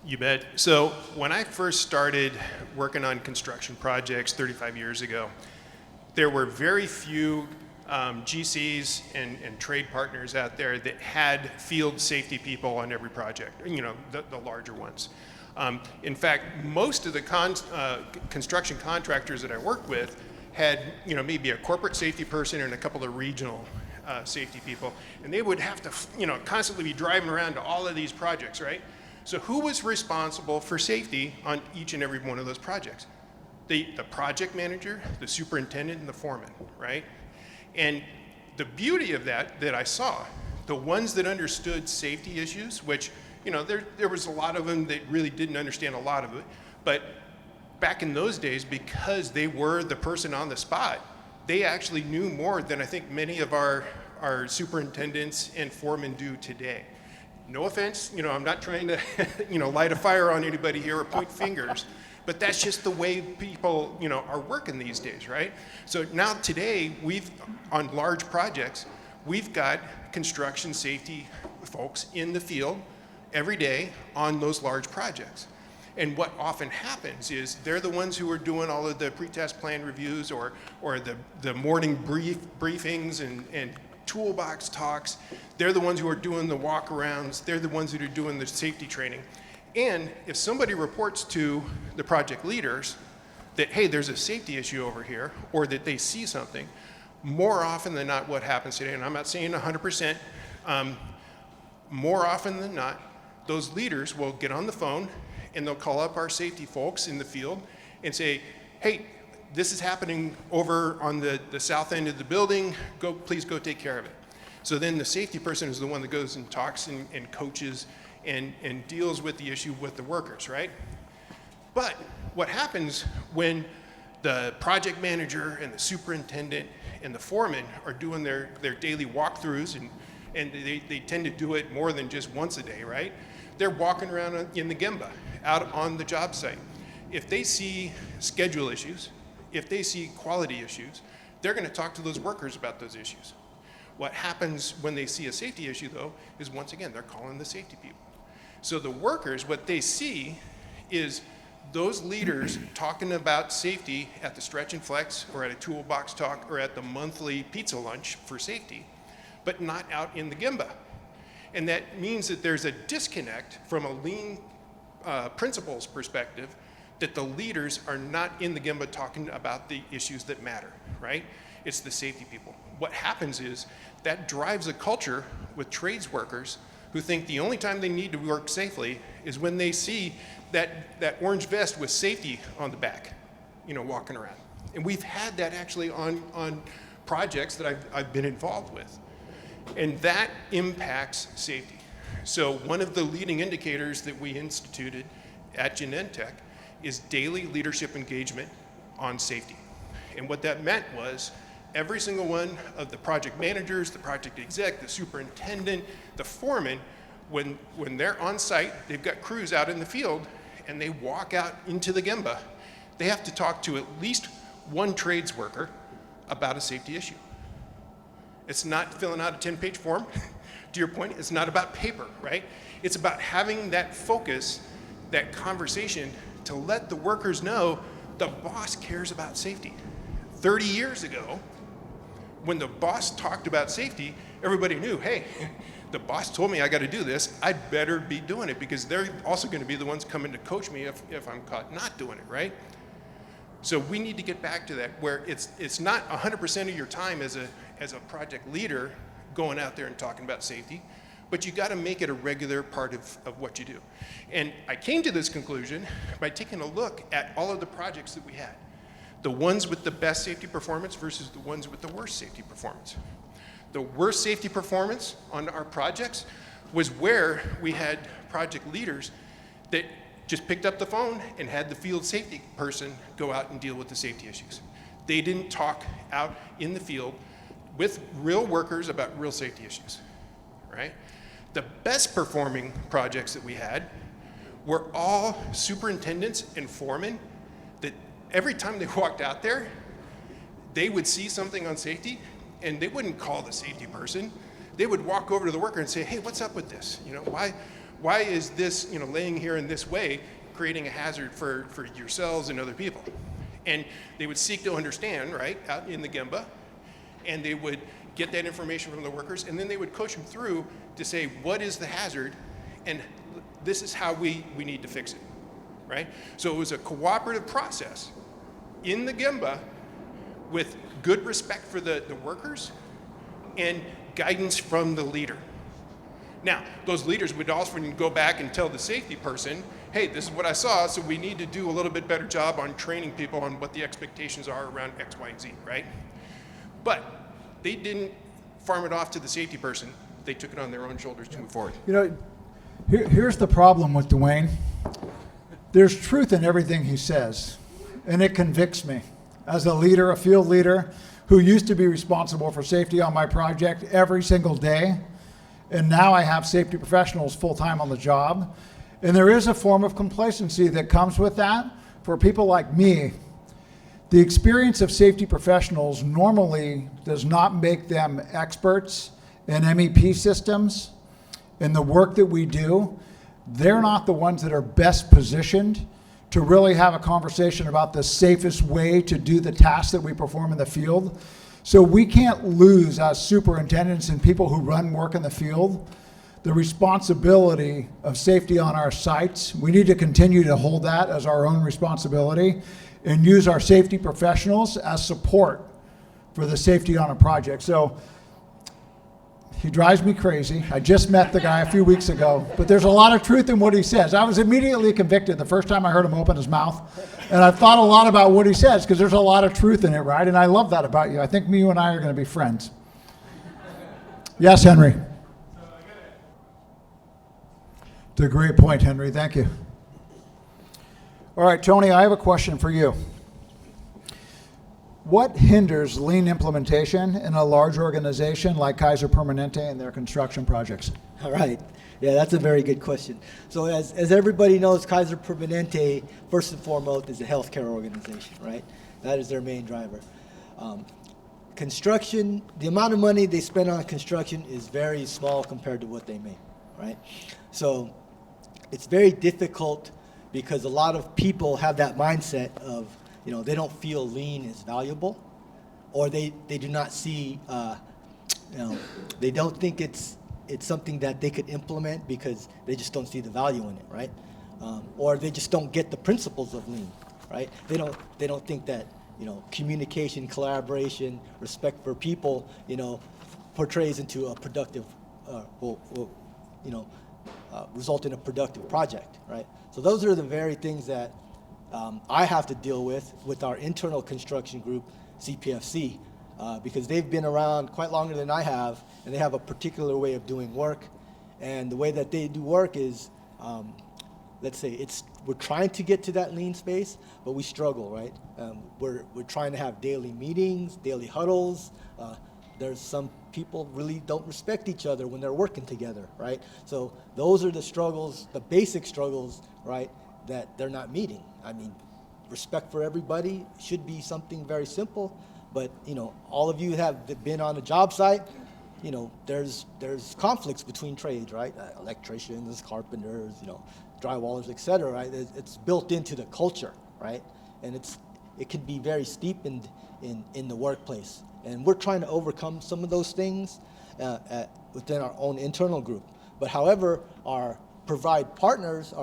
you bet. So when I first started working on construction projects 35 years ago, there were very few GCs and trade partners out there that had field safety people on every project, the larger ones. In fact, most of the construction contractors that I worked with had, maybe a corporate safety person and a couple of regional safety people, and they would have to, constantly be driving around to all of these projects, right? So who was responsible for safety on each and every one of those projects? The project manager, the superintendent, and the foreman, right? And the beauty of that I saw, the ones that understood safety issues, which, you know, there was a lot of them that really didn't understand a lot of it, but back in those days, because they were the person on the spot, they actually knew more than I think many of our superintendents and foremen do today. No offense, you know, I'm not trying to, you know, light a fire on anybody here or point fingers, but that's just the way people, you know, are working these days, right? So now today, on large projects, we've got construction safety folks in the field every day on those large projects. And what often happens is they're the ones who are doing all of the pretest plan reviews or the morning briefings and toolbox talks. They're the ones who are doing the walkarounds. They're the ones that are doing the safety training. And if somebody reports to the project leaders that, hey, there's a safety issue over here, or that they see something, more often than not what happens today, and I'm not saying 100%, more often than not, those leaders will get on the phone and they'll call up our safety folks in the field and say, hey, this is happening over on the south end of the building, please go take care of it. So then the safety person is the one that goes and talks and coaches and deals with the issue with the workers, right? But what happens when the project manager and the superintendent and the foreman are doing their daily walkthroughs, and they tend to do it more than just once a day, right? They're walking around in the Gemba, out on the job site. If they see schedule issues, if they see quality issues, they're going to talk to those workers about those issues. What happens when they see a safety issue, though, is once again, they're calling the safety people. So the workers, what they see is those leaders talking about safety at the stretch and flex or at a toolbox talk or at the monthly pizza lunch for safety, but not out in the Gemba. And that means that there's a disconnect from a lean principles perspective, that the leaders are not in the Gemba talking about the issues that matter, right? It's the safety people. What happens is that drives a culture with trades workers who think the only time they need to work safely is when they see that orange vest with safety on the back, you know, walking around. And we've had that actually on projects that I've been involved with. And that impacts safety. So one of the leading indicators that we instituted at Genentech is daily leadership engagement on safety. And what that meant was every single one of the project managers, the project exec, the superintendent, the foreman, when they're on site, they've got crews out in the field, and they walk out into the Gemba, they have to talk to at least one trades worker about a safety issue. It's not filling out a 10-page form. To your point, it's not about paper, right? It's about having that focus, that conversation, to let the workers know the boss cares about safety. 30 years ago, when the boss talked about safety, everybody knew, hey, the boss told me I got to do this, I'd better be doing it, because they're also going to be the ones coming to coach me if I'm caught not doing it, right? So we need to get back to that, where it's not 100% of your time as a project leader going out there and talking about safety, but you got to make it a regular part of what you do. And I came to this conclusion by taking a look at all of the projects that we had. The ones with the best safety performance versus the ones with the worst safety performance. The worst safety performance on our projects was where we had project leaders that just picked up the phone and had the field safety person go out and deal with the safety issues. They didn't talk out in the field with real workers about real safety issues, right? The best performing projects that we had were all superintendents and foremen that every time they walked out there, they would see something on safety and they wouldn't call the safety person. They would walk over to the worker and say, hey, what's up with this? You know, why is this, you know, laying here in this way, creating a hazard for yourselves and other people? And they would seek to understand, right, out in the Gemba, and they would get that information from the workers, and then they would coach them through to say, what is the hazard, and this is how we need to fix it, right? So it was a cooperative process in the Gemba with good respect for the workers and guidance from the leader. Now, those leaders would often go back and tell the safety person, hey, this is what I saw, so we need to do a little bit better job on training people on what the expectations are around X, Y, and Z, right? But they didn't farm it off to the safety person. They took it on their own shoulders to move forward. You know, here's the problem with Dwayne. There's truth in everything he says, and it convicts me. As a leader, a field leader, who used to be responsible for safety on my project every single day, and now I have safety professionals full-time on the job. And there is a form of complacency that comes with that. For people like me, the experience of safety professionals normally does not make them experts in MEP systems. In the work that we do, they're not the ones that are best positioned to really have a conversation about the safest way to do the tasks that we perform in the field. So we can't lose, as superintendents and people who run work in the field, the responsibility of safety on our sites. We need to continue to hold that as our own responsibility and use our safety professionals as support for the safety on a project. So he drives me crazy. I just met the guy a few weeks ago, but there's a lot of truth in what he says. I was immediately convicted the first time I heard him open his mouth, and I've thought a lot about what he says because there's a lot of truth in it, right? And I love that about you. I think you and I are going to be friends. Yes, Henry. It's a great point, Henry. Thank you. All right, Tony, I have a question for you. What hinders lean implementation in a large organization like Kaiser Permanente and their construction projects? All right. Yeah, that's a very good question. So as everybody knows, Kaiser Permanente, first and foremost, is a healthcare organization, right? That is their main driver. Construction, the amount of money they spend on construction is very small compared to what they make, right? So it's very difficult because a lot of people have that mindset of, you know, they don't feel lean is valuable, or they do not see, you know, they don't think it's something that they could implement because they just don't see the value in it, right? Or they just don't get the principles of lean, right? They don't think that, you know, communication, collaboration, respect for people, you know, portrays into a productive, result in a productive project, right? So those are the very things that I have to deal with our internal construction group, CPFC, because they've been around quite longer than I have, and they have a particular way of doing work. And the way that they do work is, let's say we're trying to get to that lean space, but we struggle, right? We're trying to have daily meetings, daily huddles. There's some people really don't respect each other when they're working together, right? So those are the struggles, the basic struggles, right, that they're not meeting. I mean, respect for everybody should be something very simple, but, you know, all of you have been on a job site, you know, there's conflicts between trades, right? Electricians, carpenters, you know, drywallers, et cetera, right? It's built into the culture, right? And it can be very steeped in the workplace. And we're trying to overcome some of those things within our own internal group. But however, our preferred partners,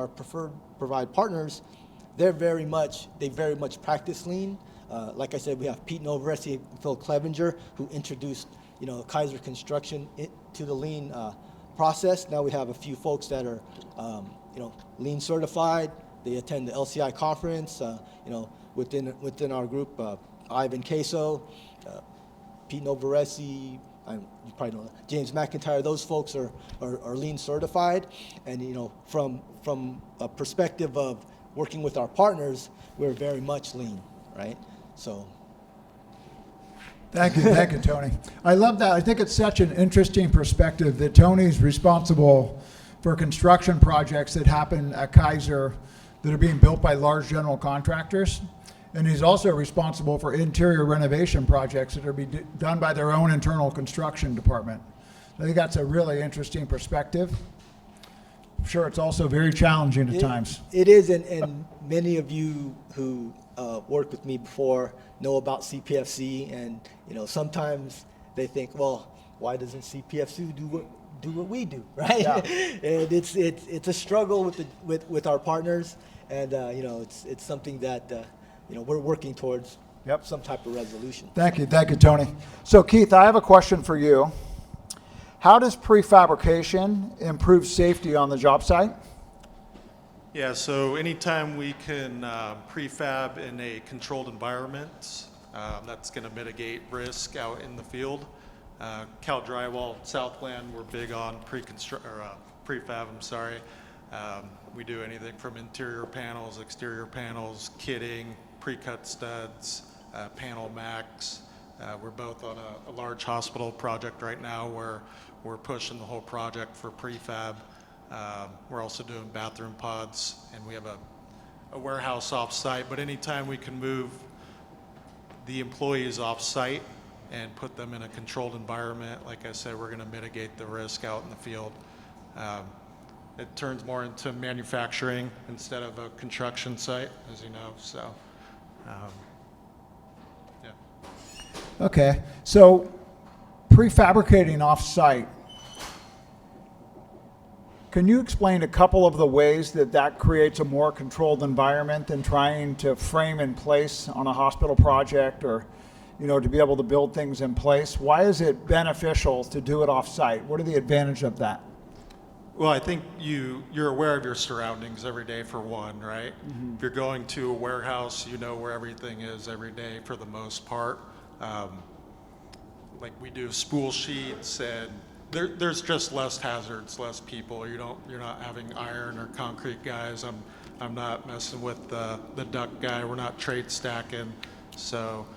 they very much practice lean. Like I said, we have Pete Novaresi and Phil Clevenger, who introduced, you know, Kaiser Construction to the lean process. Now we have a few folks that are, you know, lean certified. They attend the LCI conference. You know, within our group, Ivan Queso, Pete Novaresi, you probably know James McIntyre. Those folks are lean certified, and, you know, from a perspective of working with our partners, we're very much lean, right? So. Thank you, Tony. I love that. I think it's such an interesting perspective that Tony's responsible for construction projects that happen at Kaiser that are being built by large general contractors. And he's also responsible for interior renovation projects that are being done by their own internal construction department. I think that's a really interesting perspective. I'm sure it's also very challenging at times. It is, and many of you who worked with me before know about CPFC, and, you know, sometimes they think, well, why doesn't CPFC do what we do, right? Yeah. And it's a struggle with our partners, and you know, it's something that you know, we're working towards some type of resolution. Thank you, Tony. So Keith, I have a question for you. How does prefabrication improve safety on the job site? Yeah, so anytime we can prefab in a controlled environment, that's going to mitigate risk out in the field. Cal Drywall, Southland, we're big on prefab. We do anything from interior panels, exterior panels, kitting, pre-cut studs, panel max. We're both on a large hospital project right now where we're pushing the whole project for prefab. We're also doing bathroom pods, and we have a warehouse off-site. But anytime we can move the employees off-site and put them in a controlled environment, like I said, we're going to mitigate the risk out in the field. It turns more into manufacturing instead of a construction site, as you know. So, yeah. Okay, so prefabricating off-site, can you explain a couple of the ways that that creates a more controlled environment than trying to frame in place on a hospital project, or, you know, to be able to build things in place? Why is it beneficial to do it off-site? What are the advantages of that? Well, I think you're aware of your surroundings every day, for one, right? Mm-hmm. If you're going to a warehouse, you know where everything is every day for the most part. Like we do spool sheets, and there's just less hazards, less people. You're not having iron or concrete guys. I'm not messing with the duct guy. We're not trade stacking. So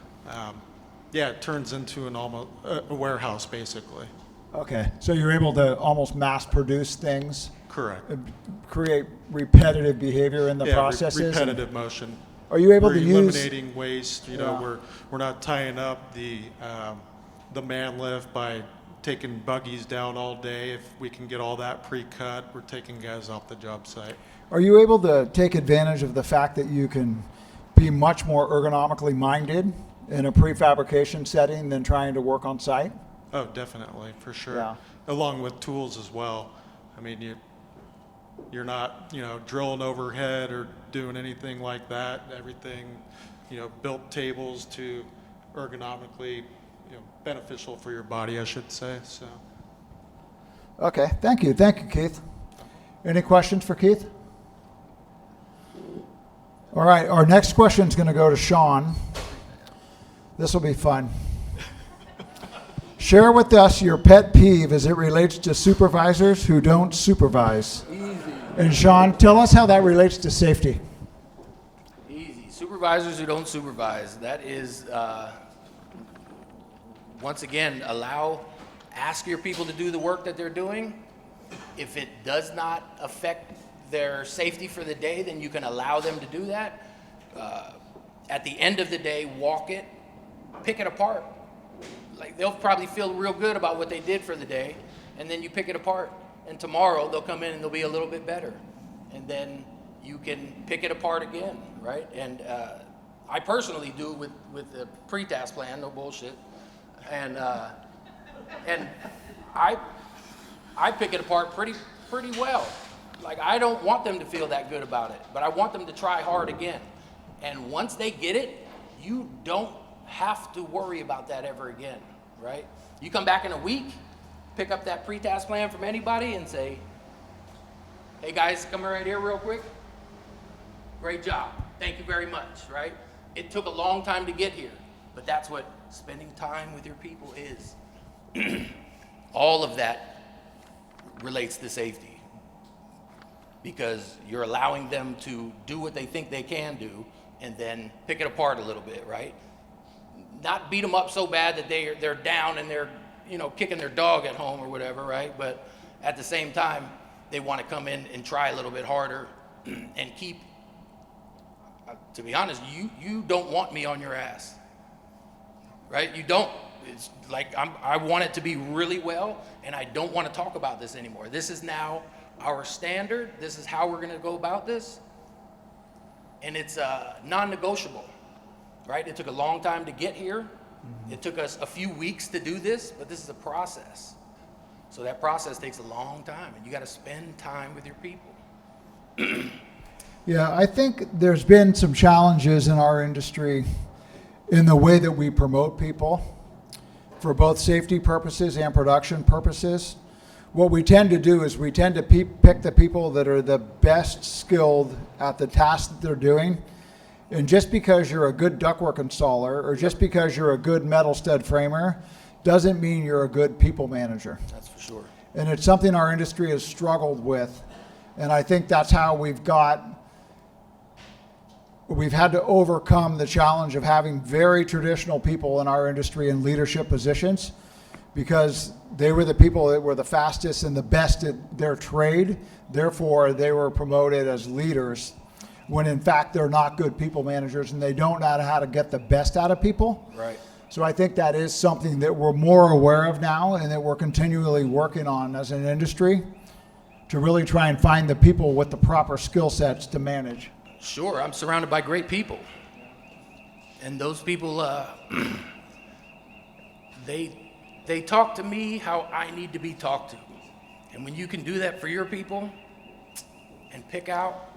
yeah, it turns into almost a warehouse basically. Okay, so you're able to almost mass produce things? Correct. Create repetitive behavior in the processes? Repetitive motion. Are you able we're to eliminating waste? You know, Yeah. we're not tying up the man lift by taking buggies down all day. If we can get all that pre-cut, we're taking guys off the job site. Are you able to take advantage of the fact that you can be much more ergonomically minded in a prefabrication setting than trying to work on site? Oh, definitely, for sure. Yeah. Along with tools as well. I mean, you're not, you know, drilling overhead or doing anything like that. Everything, you know, built tables to ergonomically, you know, beneficial for your body, I should say. So. Okay, thank you, Keith. Any questions for Keith? All right, our next question is going to go to Sean. This will be fun. Share with us your pet peeve as it relates to supervisors who don't supervise. Easy. And Sean, tell us how that relates to safety. Easy. Supervisors who don't supervise. That is, once again, ask your people to do the work that they're doing. If it does not affect their safety for the day, then you can allow them to do that. At the end of the day, walk it, pick it apart. Like, they'll probably feel real good about what they did for the day, and then you pick it apart, and tomorrow they'll come in and they'll be a little bit better, and then you can pick it apart again, right? And I personally do it with the pre-task plan, no bullshit, and I pick it apart pretty well. Like, I don't want them to feel that good about it, but I want them to try hard again, and once they get it, you don't have to worry about that ever again, right? You come back in a week, pick up that pre-task plan from anybody and say, hey guys, come right here real quick. Great job, thank you very much, right? It took a long time to get here, but that's what spending time with your people is. All of that relates to safety, because you're allowing them to do what they think they can do and then pick it apart a little bit, right? Not beat them up so bad that they're down and they're, you know, kicking their dog at home or whatever, right? But at the same time, they want to come in and try a little bit harder and keep, to be honest, you don't want me on your ass, right? You don't. It's like I want it to be really well, and I don't want to talk about this anymore. This is now our standard. This is how we're going to go about this, and it's non-negotiable. Right? It took a long time to get here. Mm-hmm. It took us a few weeks to do this, but this is a process. So that process takes a long time, and you got to spend time with your people. Yeah, I think there's been some challenges in our industry in the way that we promote people. for both safety purposes and production purposes. What we tend to do is we tend to pick the people that are the best skilled at the task that they're doing. And just because you're a good ductwork installer or just because you're a good metal stud framer doesn't mean you're a good people manager. That's for sure. And it's something our industry has struggled with. And I think that's how we've had to overcome the challenge of having very traditional people in our industry in leadership positions, because they were the people that were the fastest and the best at their trade. Therefore, they were promoted as leaders when in fact they're not good people managers and they don't know how to get the best out of people. Right. So I think that is something that we're more aware of now and that we're continually working on as an industry to really try and find the people with the proper skill sets to manage. Sure, I'm surrounded by great people. And those people, they talk to me how I need to be talked to. And when you can do that for your people and pick out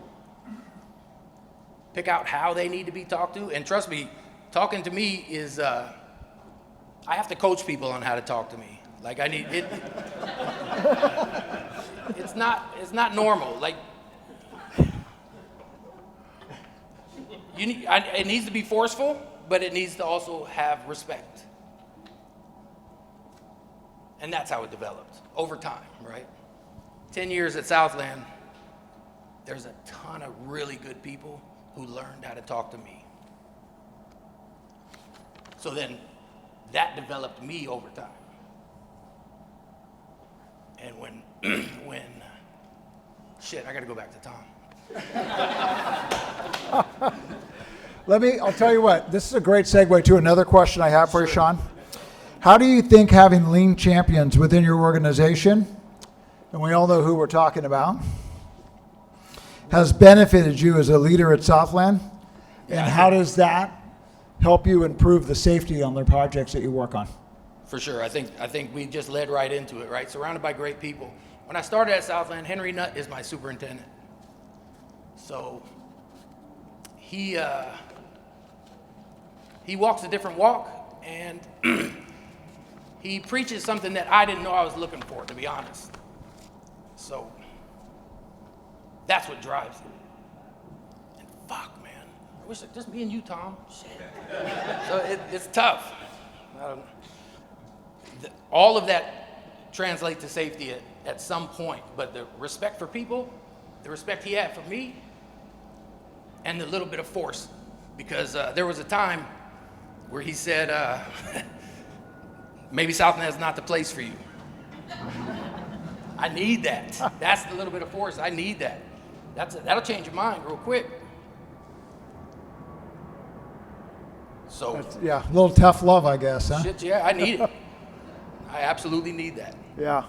how they need to be talked to, and trust me, talking to me is, I have to coach people on how to talk to me. Like I need it. It's not normal. Like it needs to be forceful, but it needs to also have respect. And that's how it developed over time, right? 10 years at Southland, there's a ton of really good people who learned how to talk to me. So then that developed me over time. And when I gotta go back to Tom. I'll tell you what, this is a great segue to another question I have for you, Sean. How do you think having lean champions within your organization, and we all know who we're talking about, has benefited you as a leader at Southland? And how does that help you improve the safety on the projects that you work on? For sure, I think we just led right into it, right? Surrounded by great people. When I started at Southland, Henry Nutt is my superintendent. So he walks a different walk, and he preaches something that I didn't know I was looking for, to be honest. So that's what drives it. And fuck, man, I wish just me and you, Tom. Shit. So it's tough. All of that translates to safety at some point, but the respect for people, the respect he had for me, and the little bit of force, because there was a time where he said, maybe Southland is not the place for you. I need that. That's the little bit of force. I need that. That'll change your mind real quick. So Yeah, a little tough love, I guess, huh? shit, yeah, I need it. I absolutely need that. Yeah.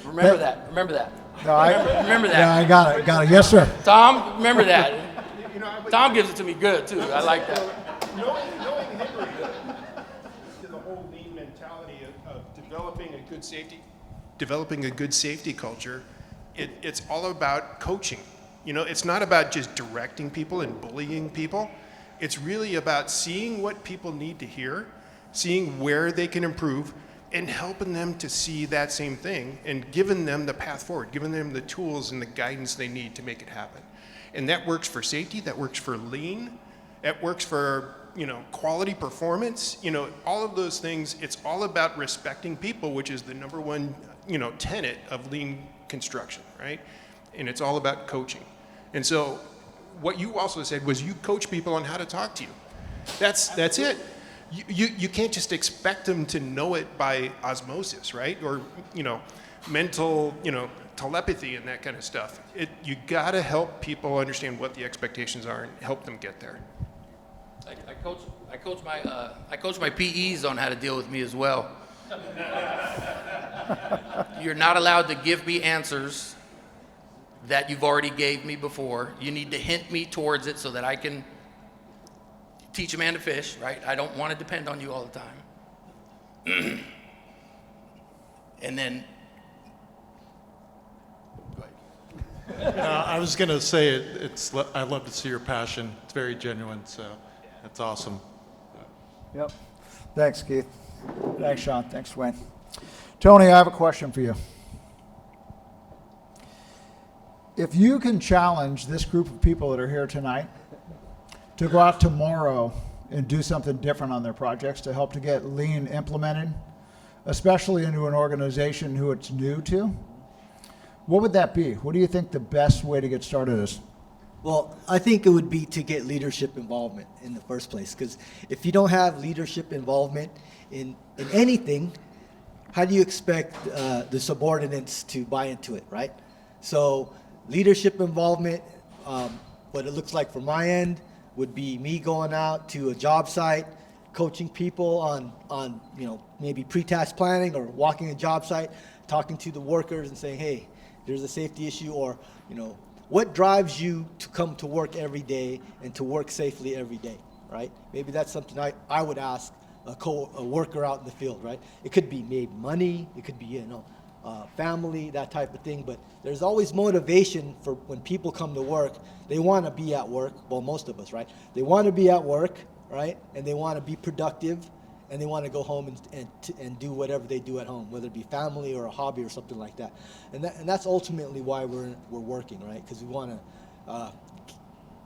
Remember that. Remember that. No, Remember that. Yeah, I got it. Yes, sir. Tom, remember that. Tom gives it to me good too. I like that. Knowing Henry, to the whole lean mentality of developing a good safety culture, it's all about coaching. It's not about just directing people and bullying people. It's really about seeing what people need to hear, seeing where they can improve, and helping them to see that same thing and giving them the path forward, giving them the tools and the guidance they need to make it happen. And that works for safety, that works for lean, that works for quality performance, all of those things. It's all about respecting people, which is the number one tenet of lean construction, right? And it's all about coaching. And so what you also said was you coach people on how to talk to you. That's it. You can't just expect them to know it by osmosis, right? Or mental telepathy and that kind of stuff. You got to help people understand what the expectations are and help them get there. I coach my PEs on how to deal with me as well. You're not allowed to give me answers that you've already gave me before. You need to hint me towards it so that I can teach a man to fish, right? I don't want to depend on you all the time. And then, go ahead. I was going to say I love to see your passion. It's very genuine, so that's awesome. Yep. Thanks, Keith. Thanks, Sean. Thanks, Dwayne. Tony, I have a question for you. If you can challenge this group of people that are here tonight to go out tomorrow and do something different on their projects to help to get lean implemented, especially into an organization who it's new to, what would that be? What do you think the best way to get started is? Well, I think it would be to get leadership involvement in the first place, because if you don't have leadership involvement in anything, how do you expect the subordinates to buy into it, right? So leadership involvement, what it looks like from my end would be me going out to a job site, coaching people on maybe pre-task planning or walking a job site, talking to the workers and saying, hey, there's a safety issue, or what drives you to come to work every day and to work safely every day, right? Maybe that's something I would ask a worker out in the field, right? It could be maybe money, it could be family, that type of thing. But there's always motivation for when people come to work. They want to be at work. Well, most of us, right? They want to be at work, right? And they want to be productive, and they want to go home and do whatever they do at home, whether it be family or a hobby or something like that. And that's ultimately why we're working, right? Because we want to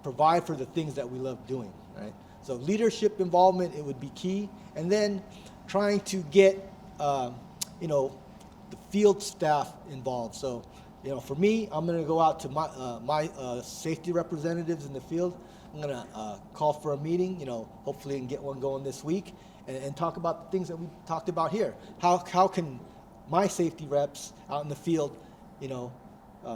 provide for the things that we love doing, right? So leadership involvement, it would be key. And then trying to get, the field staff involved. So, for me, I'm going to go out to my safety representatives in the field. I'm going to call for a meeting, hopefully and get one going this week, and talk about the things that we talked about here. How can my safety reps out in the field,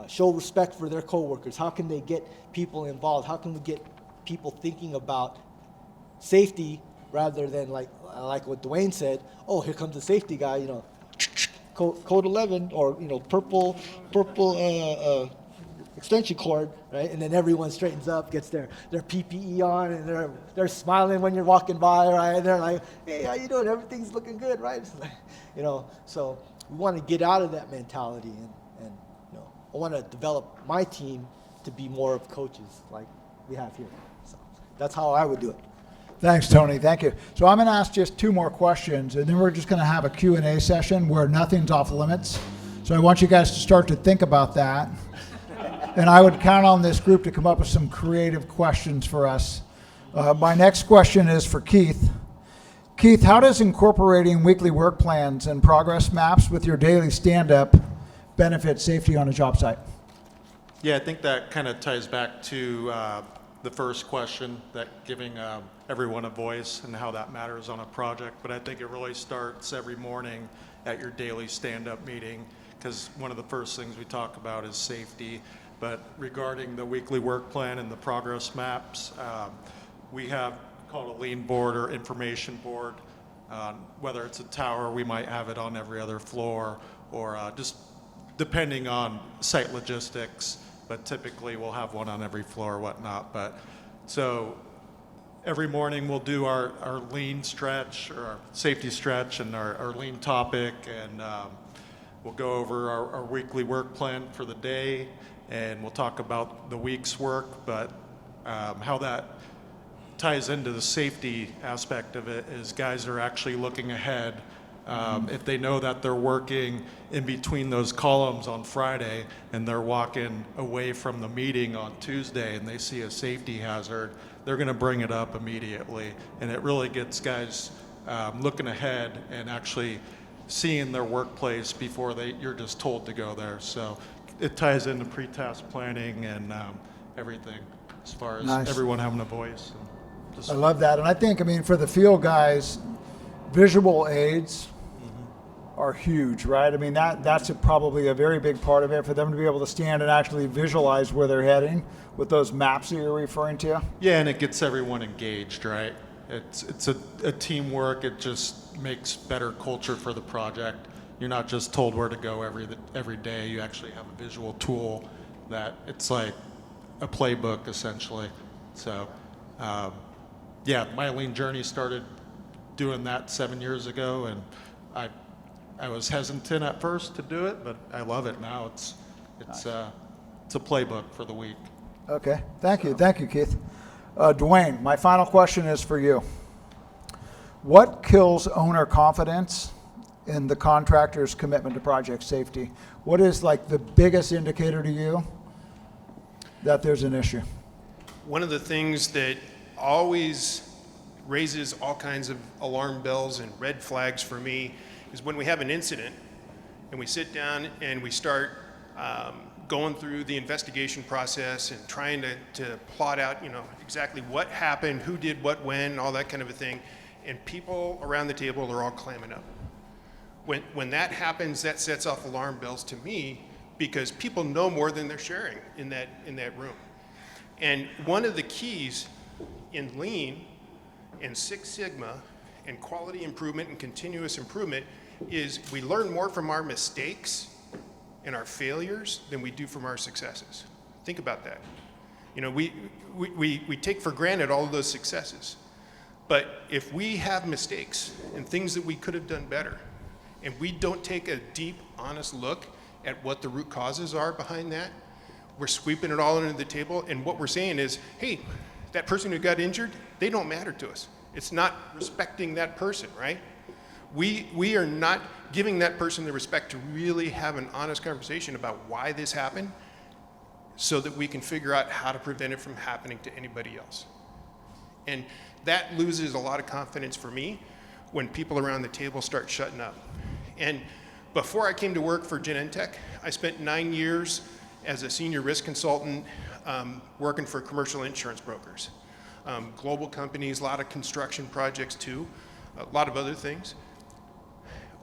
show respect for their coworkers? How can they get people involved? How can we get people thinking about safety rather than like what Dwayne said? Oh, here comes the safety guy, code 11 or purple extension cord, right? And then everyone straightens up, gets their PPE on, and they're smiling when you're walking by, right? And they're like, hey, how you doing? Everything's looking good, right? It's like, so we want to get out of that mentality, and I want to develop my team to be more of coaches like we have here. So that's how I would do it. Thanks, Tony. Thank you. So I'm going to ask just two more questions, and then we're just going to have a Q&A session where nothing's off limits. So I want you guys to start to think about that. And I would count on this group to come up with some creative questions for us. My next question is for Keith. Keith, how does incorporating weekly work plans and progress maps with your daily stand-up benefit safety on a job site? Yeah, I think that kind of ties back to the first question, that giving everyone a voice and how that matters on a project. But I think it really starts every morning at your daily stand-up meeting, because one of the first things we talk about is safety. But regarding the weekly work plan and the progress maps, we have called a lean board or information board. Whether it's a tower, we might have it on every other floor, or just depending on site logistics, but typically we'll have one on every floor or whatnot. But so every morning we'll do our lean stretch or our safety stretch and our lean topic, and we'll go over our weekly work plan for the day, and we'll talk about the week's work. But how that ties into the safety aspect of it is guys are actually looking ahead. If they know that they're working in between those columns on Friday and they're walking away from the meeting on Tuesday and they see a safety hazard, they're going to bring it up immediately. And it really gets guys looking ahead and actually seeing their workplace before you're just told to go there. So it ties into pre-task planning and everything as far as Nice. everyone having a voice. I love that. And I think, for the field guys, visual aids are huge, right? That's probably a very big part of it, for them to be able to stand and actually visualize where they're heading with those maps that you're referring to. Yeah, and it gets everyone engaged, right? It's a teamwork. It just makes better culture for the project. You're not just told where to go every day. You actually have a visual tool that it's like a playbook essentially. So, yeah, my lean journey started doing that 7 years ago, and I was hesitant at first to do it, but I love it now. It's a playbook for the week. Okay, thank you, Keith. Dwayne, my final question is for you. What kills owner confidence in the contractor's commitment to project safety? What is like the biggest indicator to you that there's an issue? One of the things that always raises all kinds of alarm bells and red flags for me is when we have an incident and we sit down and we start going through the investigation process and trying to plot out, exactly what happened, who did what when, all that kind of a thing, and people around the table are all clamming up. When that happens, that sets off alarm bells to me, because people know more than they're sharing in that room. And one of the keys in Lean and Six Sigma and quality improvement and continuous improvement is we learn more from our mistakes and our failures than we do from our successes. Think about that. We take for granted all of those successes. But if we have mistakes and things that we could have done better, and we don't take a deep, honest look at what the root causes are behind that, we're sweeping it all under the table, and what we're saying is, hey, that person who got injured, they don't matter to us. It's not respecting that person, right? We are not giving that person the respect to really have an honest conversation about why this happened, so that we can figure out how to prevent it from happening to anybody else. And that loses a lot of confidence for me when people around the table start shutting up. And before I came to work for Genentech, I spent 9 years as a senior risk consultant working for commercial insurance brokers. Global companies, a lot of construction projects too, a lot of other things.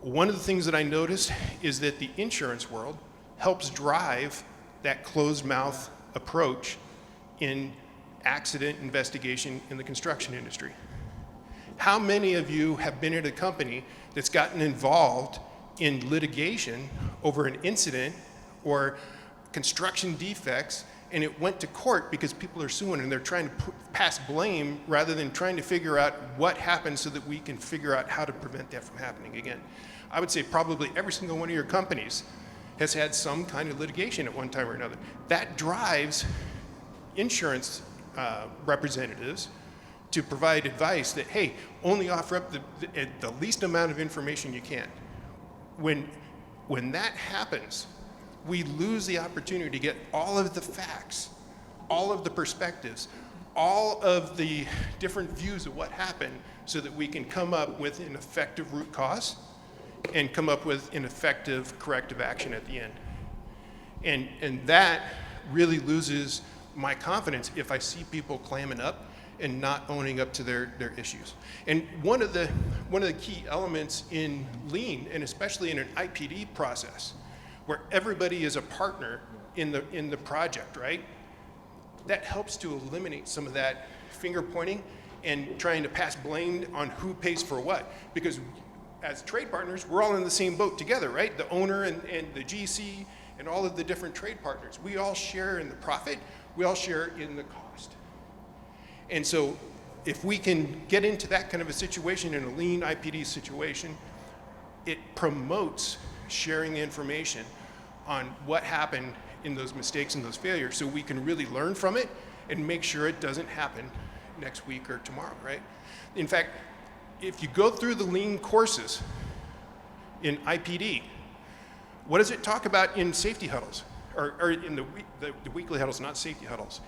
One of the things that I noticed is that the insurance world helps drive that closed mouth approach in accident investigation in the construction industry. How many of you have been at a company that's gotten involved in litigation over an incident or construction defects, and it went to court because people are suing and they're trying to pass blame rather than trying to figure out what happened so that we can figure out how to prevent that from happening again? I would say probably every single one of your companies has had some kind of litigation at one time or another. That drives insurance representatives to provide advice that, hey, only offer up the least amount of information you can. When that happens, we lose the opportunity to get all of the facts, all of the perspectives, all of the different views of what happened, so that we can come up with an effective root cause and come up with an effective corrective action at the end. And that really loses my confidence if I see people clamming up and not owning up to their issues. And one of the key elements in Lean, and especially in an IPD process, where everybody is a partner in the project, right? That helps to eliminate some of that finger pointing and trying to pass blame on who pays for what. Because as trade partners, we're all in the same boat together, right? The owner and the GC and all of the different trade partners. We all share in the profit, we all share in the cost. And so if we can get into that kind of a situation in a lean IPD situation, it promotes sharing information on what happened in those mistakes and those failures, so we can really learn from it and make sure it doesn't happen next week or tomorrow, right? In fact, if you go through the lean courses in IPD, what does it talk about in safety huddles? Or in the weekly huddles, not safety huddles.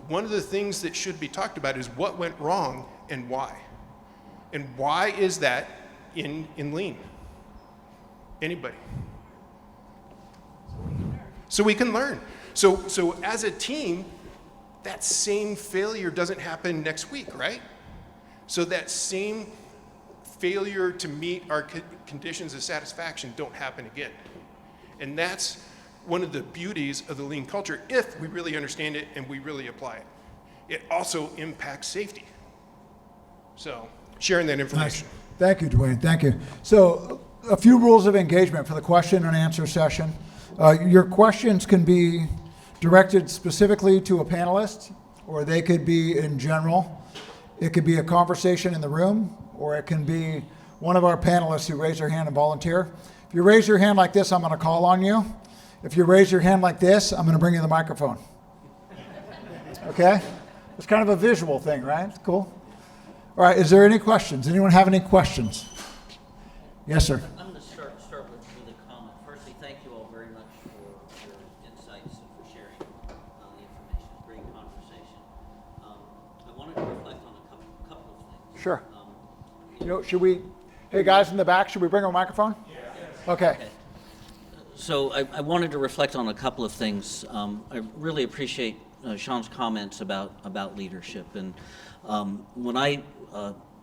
One of the things that should be talked about is what went wrong and why. And why is that in lean? Anybody? So we can learn. So as a team, that same failure doesn't happen next week, right? So that same failure to meet our conditions of satisfaction don't happen again. And that's one of the beauties of the lean culture, if we really understand it and we really apply it. It also impacts safety. So sharing that information. Nice. Thank you, Dwayne. Thank you. So a few rules of engagement for the question and answer session. Your questions can be directed specifically to a panelist, or they could be in general. It could be a conversation in the room, or it can be one of our panelists who raise their hand and volunteer. If you raise your hand like this, I'm going to call on you. If you raise your hand like this, I'm going to bring you the microphone. Okay? It's kind of a visual thing, right? Cool. All right, is there any questions? Anyone have any questions? Yes, sir. I'm going to start with a comment. Firstly, thank you all very much for your insights and for sharing the information. Great conversation. I wanted to reflect on a couple of things. Sure. Should we, hey guys in the back, should we bring a microphone? Yeah. Okay. So I wanted to reflect on a couple of things. I really appreciate Sean's comments about leadership. And when I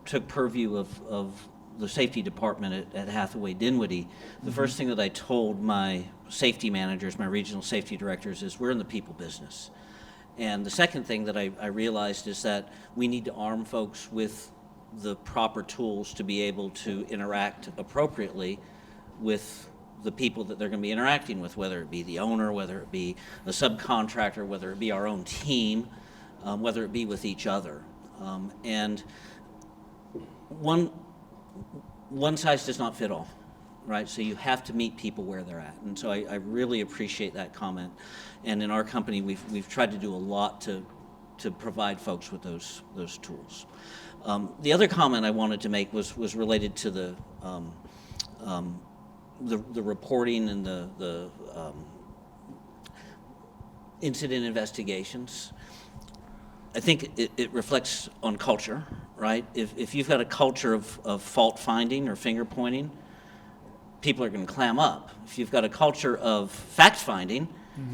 took purview of the safety department at Hathaway Dinwiddie, the first thing that I told my safety managers, my regional safety directors, is we're in the people business. And the second thing that I realized is that we need to arm folks with the proper tools to be able to interact appropriately with the people that they're going to be interacting with, whether it be the owner, whether it be a subcontractor, whether it be our own team, whether it be with each other. And one size does not fit all, right? So you have to meet people where they're at. And so I really appreciate that comment. And in our company, we've tried to do a lot to provide folks with those tools. The other comment I wanted to make was related to the reporting and the incident investigations. I think it reflects on culture, right? If you've got a culture of fault finding or finger pointing, people are going to clam up. If you've got a culture of fact finding,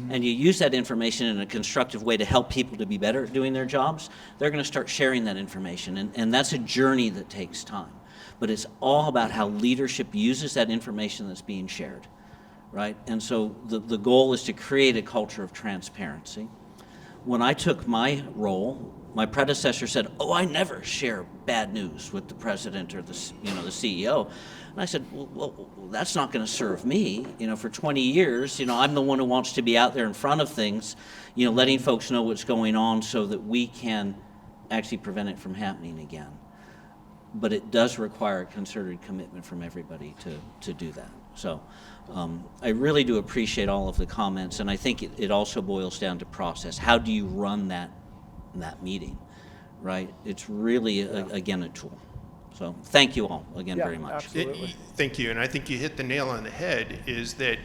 and you use that information in a constructive way to help people to be better at doing their jobs, they're going to start sharing that information. And that's a journey that takes time. But it's all about how leadership uses that information that's being shared, right? And so the goal is to create a culture of transparency. When I took my role, my predecessor said, "Oh, I never share bad news with the president or the CEO." And I said, well, that's not going to serve me. For 20 years, I'm the one who wants to be out there in front of things, letting folks know what's going on so that we can actually prevent it from happening again. But it does require a concerted commitment from everybody to do that. So I really do appreciate all of the comments, and I think it also boils down to process. How do you run that meeting, right? It's really, again, a tool. So thank you all again very much. Absolutely. Thank you, and I think you hit the nail on the head, is that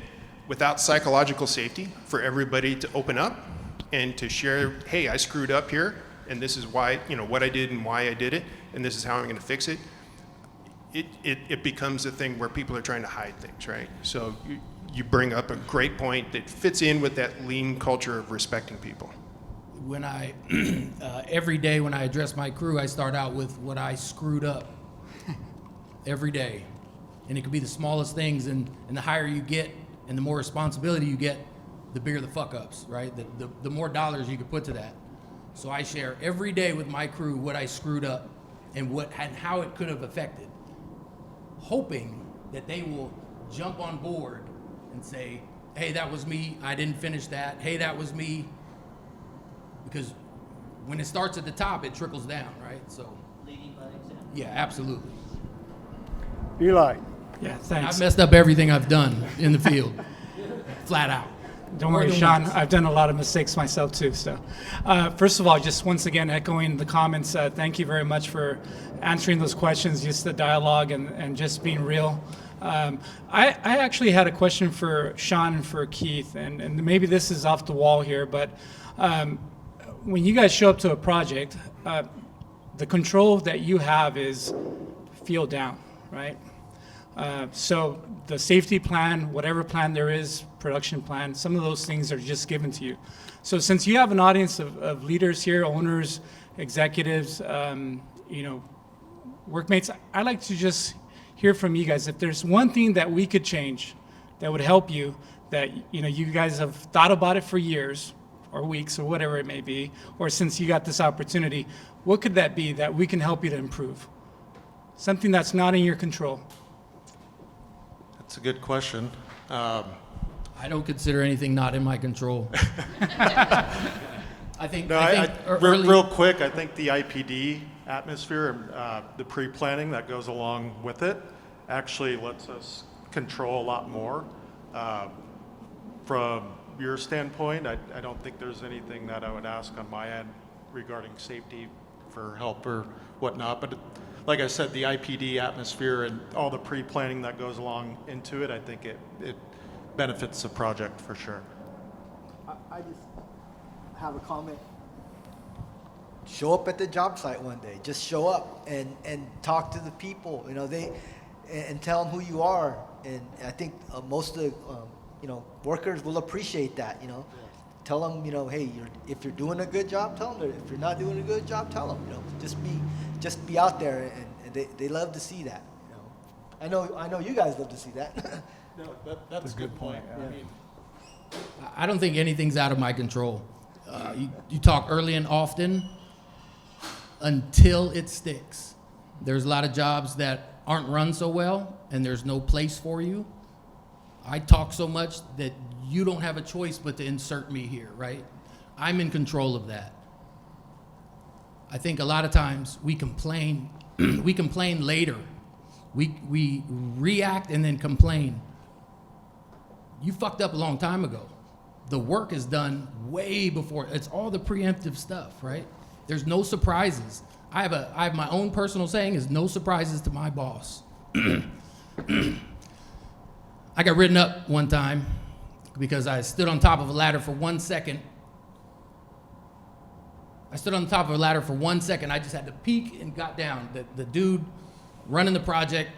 without psychological safety for everybody to open up and to share, hey, I screwed up here, and this is why, what I did and why I did it, and this is how I'm going to fix it, it becomes a thing where people are trying to hide things, right? So you bring up a great point that fits in with that lean culture of respecting people. When I, every day when I address my crew, I start out with what I screwed up every day. And it could be the smallest things, and the higher you get and the more responsibility you get, the bigger the fuck ups, right? The more dollars you could put to that. So I share every day with my crew what I screwed up and how it could have affected, hoping that they will jump on board and say, hey, that was me, I didn't finish that, hey, that was me. Because when it starts at the top, it trickles down, right? So Leading by example. yeah, absolutely. Eli. Yeah, thanks. I've messed up everything I've done in the field, flat out. Don't worry, More than Sean. once. I've done a lot of mistakes myself too. So, first of all, just once again echoing the comments, thank you very much for answering those questions, just the dialogue and just being real. I actually had a question for Sean and for Keith, and maybe this is off the wall here, but when you guys show up to a project, the control that you have is field down, right? So the safety plan, whatever plan there is, production plan, some of those things are just given to you. So since you have an audience of leaders here, owners, executives, workmates, I'd like to just hear from you guys. If there's one thing that we could change that would help you, that you guys have thought about it for years or weeks or whatever it may be, or since you got this opportunity, what could that be that we can help you to improve? Something that's not in your control. That's a good question. I don't consider anything not in my control. I think, Real quick, I think the IPD atmosphere and the pre-planning that goes along with it actually lets us control a lot more. From your standpoint, I don't think there's anything that I would ask on my end regarding safety for help or whatnot. But like I said, the IPD atmosphere and all the pre-planning that goes along into it, I think it benefits the project for sure. I just have a comment. Show up at the job site one day. Just show up and talk to the people. You know, and tell them who you are. And I think most of the workers will appreciate that. You know, tell them, hey, if you're doing a good job, tell them. If you're not doing a good job, tell them. Just be out there, and they love to see that. I know you guys love to see that. No, that's a good point. Yeah. I mean, I don't think anything's out of my control. You talk early and often until it sticks. There's a lot of jobs that aren't run so well, and there's no place for you. I talk so much that you don't have a choice but to insert me here, right? I'm in control of that. I think a lot of times we complain, we complain later. We react and then complain. You fucked up a long time ago. The work is done way before. It's all the preemptive stuff, right? There's no surprises. I have my own personal saying is no surprises to my boss. I got written up one time because I stood on top of a ladder for 1 second. I stood on the top of a ladder for 1 second. I just had to peek and got down. The dude running the project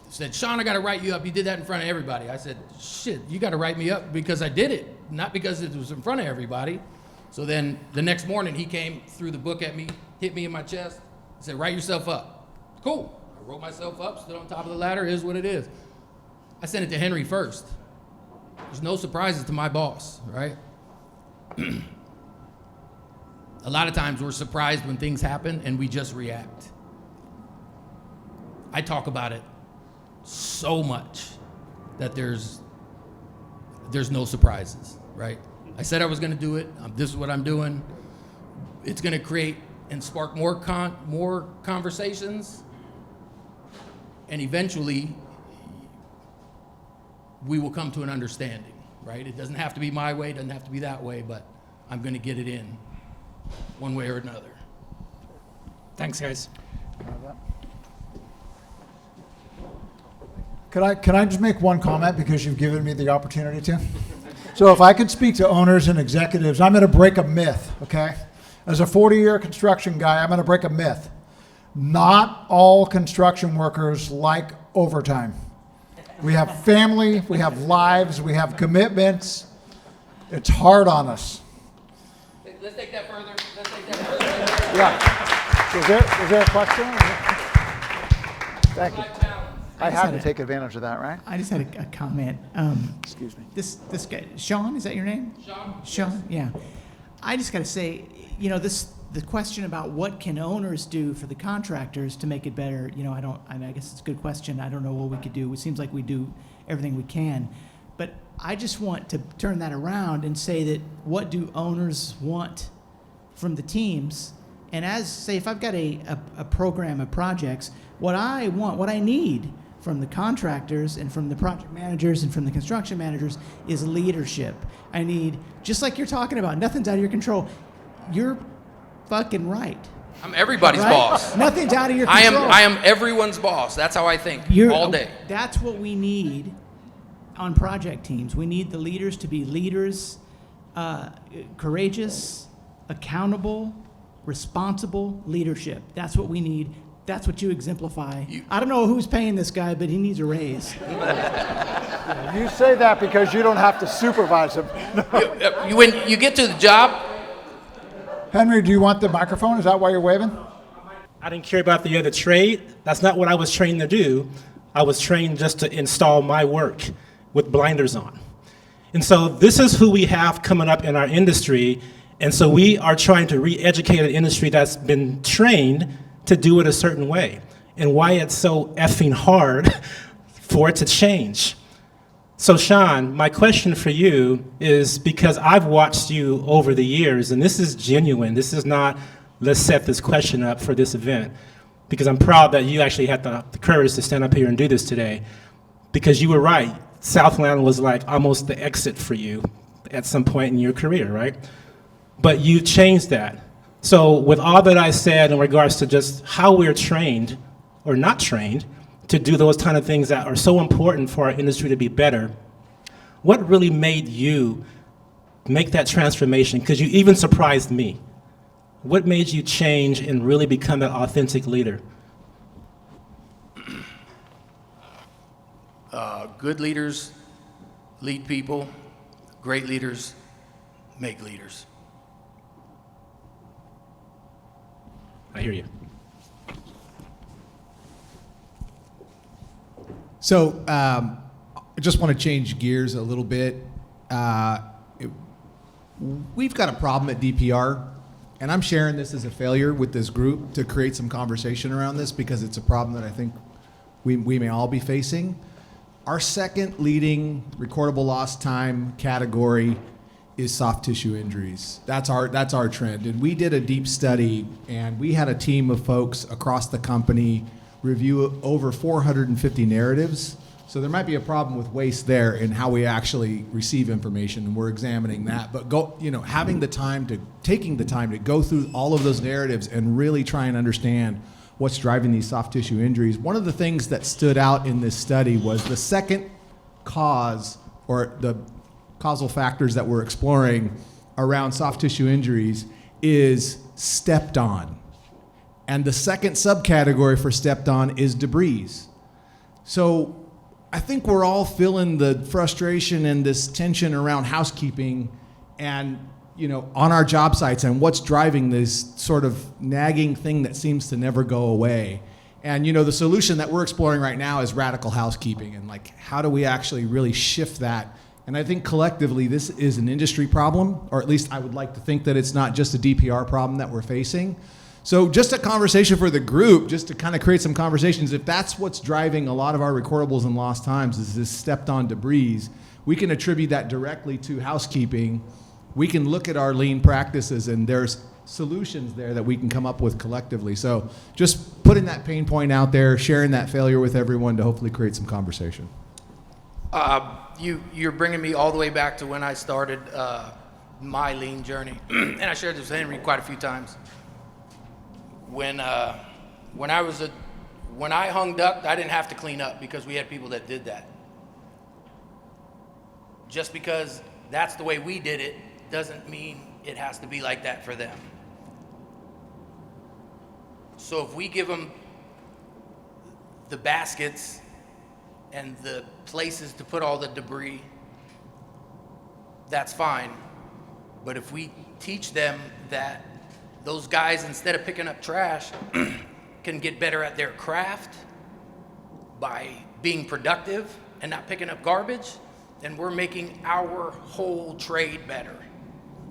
said, Sean, I got to write you up. You did that in front of everybody. I said, shit, you got to write me up because I did it, not because it was in front of everybody. So then the next morning he came, threw the book at me, hit me in my chest, said, write yourself up. Cool. I wrote myself up, stood on top of the ladder, is what it is. I sent it to Henry first. There's no surprises to my boss, right? A lot of times we're surprised when things happen and we just react. I talk about it so much that there's no surprises, right? I said I was going to do it. This is what I'm doing. It's going to create and spark more conversations, and eventually we will come to an understanding, right? It doesn't have to be my way, it doesn't have to be that way, but I'm going to get it in one way or another. Thanks, guys. Can I just make one comment because you've given me the opportunity to? So if I could speak to owners and executives, I'm going to break a myth, okay? As a 40-year construction guy, I'm going to break a myth. Not all construction workers like overtime. We have family, we have lives, we have commitments. It's hard on us. Let's take that further. Yeah. Is there a question? Thank you. I had to take advantage of that, right? I just had a comment. Excuse me. This guy, Sean, is that your name? Sean, yeah. I just got to say, the question about what can owners do for the contractors to make it better, I guess it's a good question. I don't know what we could do. It seems like we do everything we can. But I just want to turn that around and say that what do owners want from the teams? And if I've got a program of projects, what I need from the contractors and from the project managers and from the construction managers is leadership. I need, just like you're talking about, nothing's out of your control. You're fucking right. I'm everybody's Right? boss. Nothing's out of your control. I am everyone's boss. That's how I think all day. That's what we need on project teams. We need the leaders to be leaders, courageous, accountable, responsible leadership. That's what we need. That's what you exemplify. I don't know who's paying this guy, but he needs a raise. You say that because you don't have to supervise him. When you get to the job, Henry, do you want the microphone? Is that why you're waving? I didn't care about the other trade. That's not what I was trained to do. I was trained just to install my work with blinders on. And so this is who we have coming up in our industry. And so we are trying to re-educate an industry that's been trained to do it a certain way, and why it's so effing hard for it to change. So Sean, my question for you is, because I've watched you over the years, and this is genuine, this is not, let's set this question up for this event, because I'm proud that you actually had the courage to stand up here and do this today, because you were right. Southland was like almost the exit for you at some point in your career, right? But you changed that. So with all that I said in regards to just how we're trained or not trained to do those kind of things that are so important for our industry to be better, what really made you make that transformation? Because you even surprised me. What made you change and really become that authentic leader? Good leaders lead people. Great leaders make leaders. I hear you. So I just want to change gears a little bit. We've got a problem at DPR, and I'm sharing this as a failure with this group to create some conversation around this because it's a problem that I think we may all be facing. Our second leading recordable lost time category is soft tissue injuries. That's our trend. And we did a deep study, and we had a team of folks across the company review over 450 narratives. So there might be a problem with waste there in how we actually receive information, and we're examining that. But taking the time to go through all of those narratives and really try and understand what's driving these soft tissue injuries. One of the things that stood out in this study was the second cause, or the causal factors that we're exploring around soft tissue injuries, is stepped on. And the second subcategory for stepped on is debris. So I think we're all feeling the frustration and this tension around housekeeping and, on our job sites, and what's driving this sort of nagging thing that seems to never go away. And, the solution that we're exploring right now is radical housekeeping, and how do we actually really shift that? And I think collectively this is an industry problem, or at least I would like to think that it's not just a DPR problem that we're facing. So just a conversation for the group, just to kind of create some conversations. If that's what's driving a lot of our recordables and lost times, is this stepped on debris, we can attribute that directly to housekeeping. We can look at our lean practices, and there's solutions there that we can come up with collectively. So just putting that pain point out there, sharing that failure with everyone to hopefully create some conversation. You're bringing me all the way back to when I started my lean journey. And I shared this with Henry quite a few times. When I hung duct, I didn't have to clean up because we had people that did that. Just because that's the way we did it doesn't mean it has to be like that for them. So if we give them the baskets and the places to put all the debris, that's fine. But if we teach them that those guys, instead of picking up trash, can get better at their craft by being productive and not picking up garbage, then we're making our whole trade better,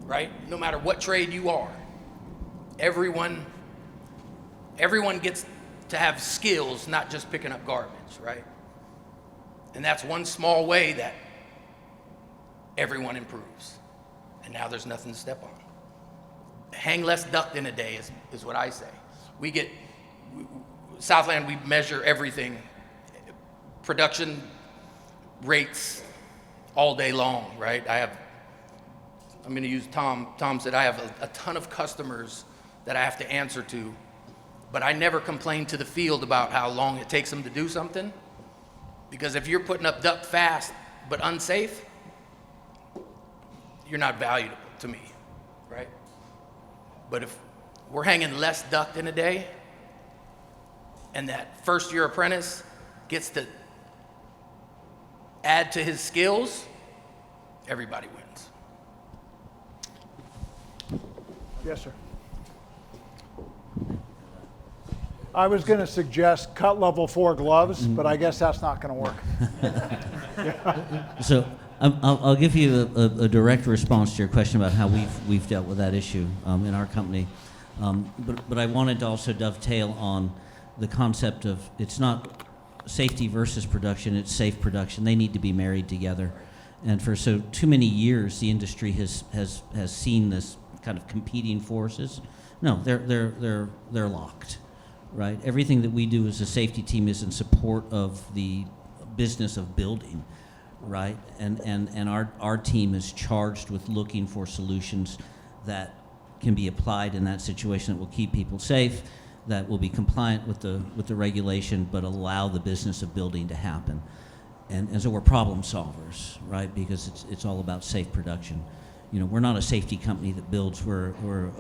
right? No matter what trade you are, everyone gets to have skills, not just picking up garbage, right? And that's one small way that everyone improves. And now there's nothing to step on. Hang less duct in a day is what I say. Southland, we measure everything, production rates all day long, right? I'm gonna use Tom. Tom said I have a ton of customers that I have to answer to, but I never complain to the field about how long it takes them to do something, because if you're putting up duct fast but unsafe, you're not valuable to me, right? But if we're hanging less duct in a day, and that first year apprentice gets to add to his skills, everybody wins. Yes, sir. I was going to suggest cut level 4 gloves, but I guess that's not going to work. So I'll give you a direct response to your question about how we've dealt with that issue in our company. But I wanted to also dovetail on the concept of it's not safety versus production, it's safe production. They need to be married together. And for too many years, the industry has seen this kind of competing forces. No, they're locked, right? Everything that we do as a safety team is in support of the business of building, right? And our team is charged with looking for solutions that can be applied in that situation that will keep people safe, that will be compliant with the regulation, but allow the business of building to happen. And so we're problem solvers, right? Because it's all about safe production. You know, we're not a safety company that builds, we're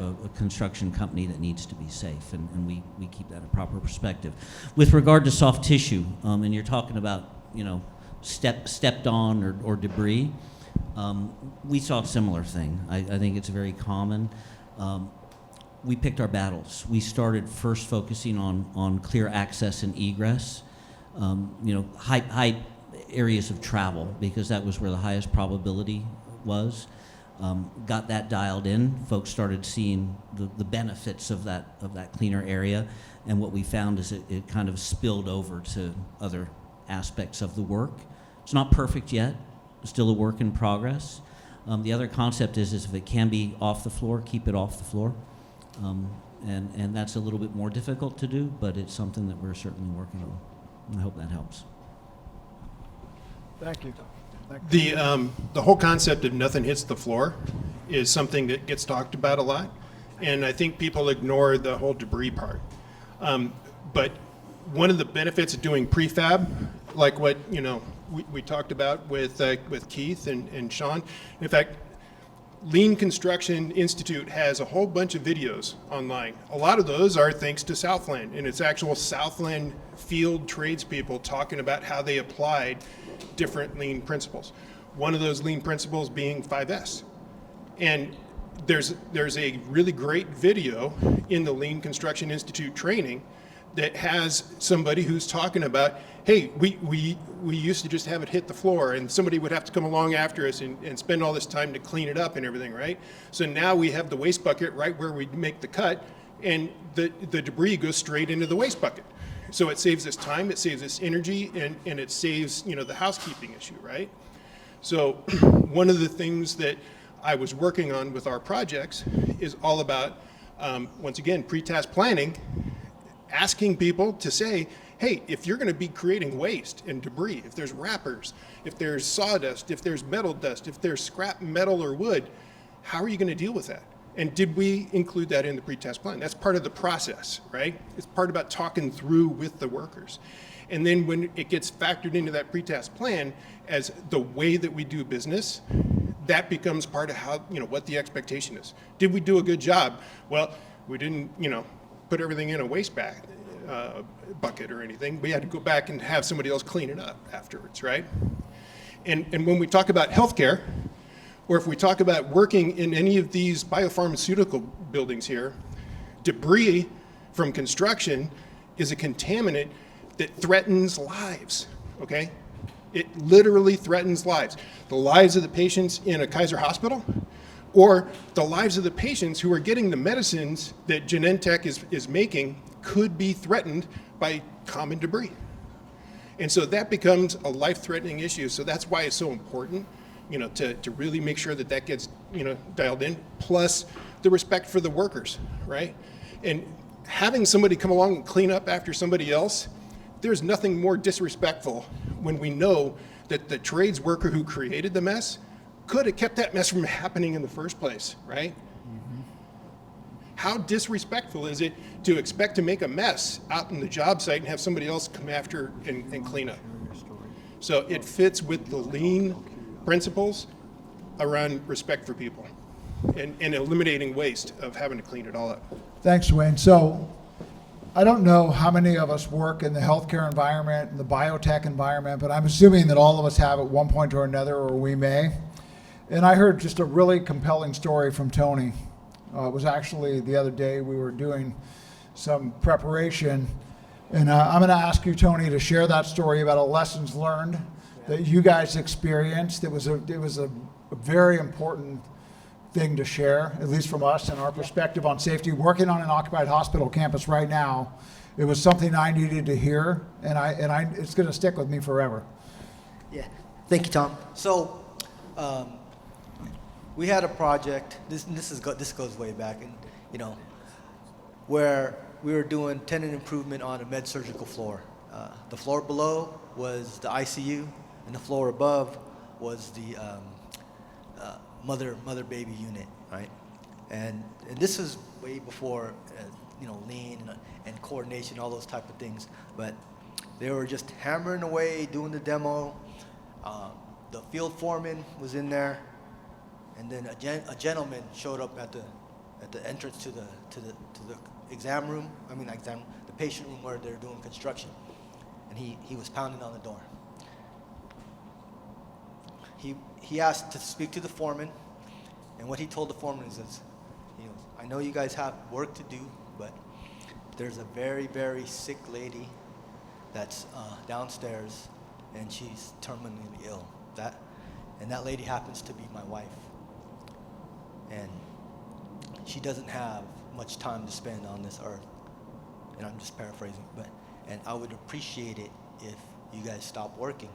a construction company that needs to be safe, and we keep that in proper perspective. With regard to soft tissue, and you're talking about, you know, stepped on or debris, we saw a similar thing. I think it's very common. We picked our battles. We started first focusing on clear access and egress, you know, high areas of travel, because that was where the highest probability was. Got that dialed in. Folks started seeing the benefits of that cleaner area, and what we found is it kind of spilled over to other aspects of the work. It's not perfect yet. It's still a work in progress. The other concept is if it can be off the floor, keep it off the floor. And that's a little bit more difficult to do, but it's something that we're certainly working on. I hope that helps. Thank you. The whole concept of nothing hits the floor is something that gets talked about a lot, and I think people ignore the whole debris part. But one of the benefits of doing prefab, like what we talked about with Keith and Sean, in fact, Lean Construction Institute has a whole bunch of videos online. A lot of those are thanks to Southland, and it's actual Southland field tradespeople talking about how they applied different lean principles. One of those lean principles being 5S. And there's a really great video in the Lean Construction Institute training that has somebody who's talking about, hey, we used to just have it hit the floor, and somebody would have to come along after us and spend all this time to clean it up and everything, right? So now we have the waste bucket right where we make the cut, and the debris goes straight into the waste bucket. So it saves us time, it saves us energy, and it saves, the housekeeping issue, right? So one of the things that I was working on with our projects is all about, once again, pre-task planning, asking people to say, hey, if you're going to be creating waste and debris, if there's wrappers, if there's sawdust, if there's metal dust, if there's scrap metal or wood, how are you going to deal with that? And did we include that in the pre-task plan? That's part of the process, right? It's part about talking through with the workers. And then when it gets factored into that pre-task plan as the way that we do business, that becomes part of how, what the expectation is. Did we do a good job? Well, we didn't, put everything in a waste bag, bucket or anything. We had to go back and have somebody else clean it up afterwards, right? And when we talk about healthcare, or if we talk about working in any of these biopharmaceutical buildings here, debris from construction is a contaminant that threatens lives, okay? It literally threatens lives. The lives of the patients in a Kaiser hospital, or the lives of the patients who are getting the medicines that Genentech is making could be threatened by common debris. And so that becomes a life-threatening issue. So that's why it's so important, to really make sure that gets, dialed in, plus the respect for the workers, right? And having somebody come along and clean up after somebody else, there's nothing more disrespectful when we know that the trades worker who created the mess could have kept that mess from happening in the first place, right? Mm-hmm. How disrespectful is it to expect to make a mess out in the job site and have somebody else come after and clean up? So it fits with the lean principles around respect for people and eliminating waste of having to clean it all up. Thanks, Wayne. So I don't know how many of us work in the healthcare environment and the biotech environment, but I'm assuming that all of us have at one point or another, or we may. And I heard just a really compelling story from Tony. It was actually the other day we were doing some preparation, and I'm going to ask you, Tony, to share that story about a lessons learned that you guys experienced. It was a very important thing to share, at least from us and our perspective on safety. Working on an occupied hospital campus right now, it was something I needed to hear, and it's going to stick with me forever. Yeah, thank you, Tom. So, we had a project. This goes way back, and where we were doing tenant improvement on a med surgical floor. The floor below was the ICU, and the floor above was the mother baby unit, right? And this was way before, lean and coordination, all those type of things. But they were just hammering away, doing the demo. The field foreman was in there, and then a gentleman showed up at the entrance to the exam room. The patient room where they're doing construction, and he was pounding on the door. He asked to speak to the foreman, and what he told the foreman is, I know you guys have work to do, but there's a very, very sick lady that's downstairs, and she's terminally ill. That lady happens to be my wife, and she doesn't have much time to spend on this earth. And I'm just paraphrasing, and I would appreciate it if you guys stop working,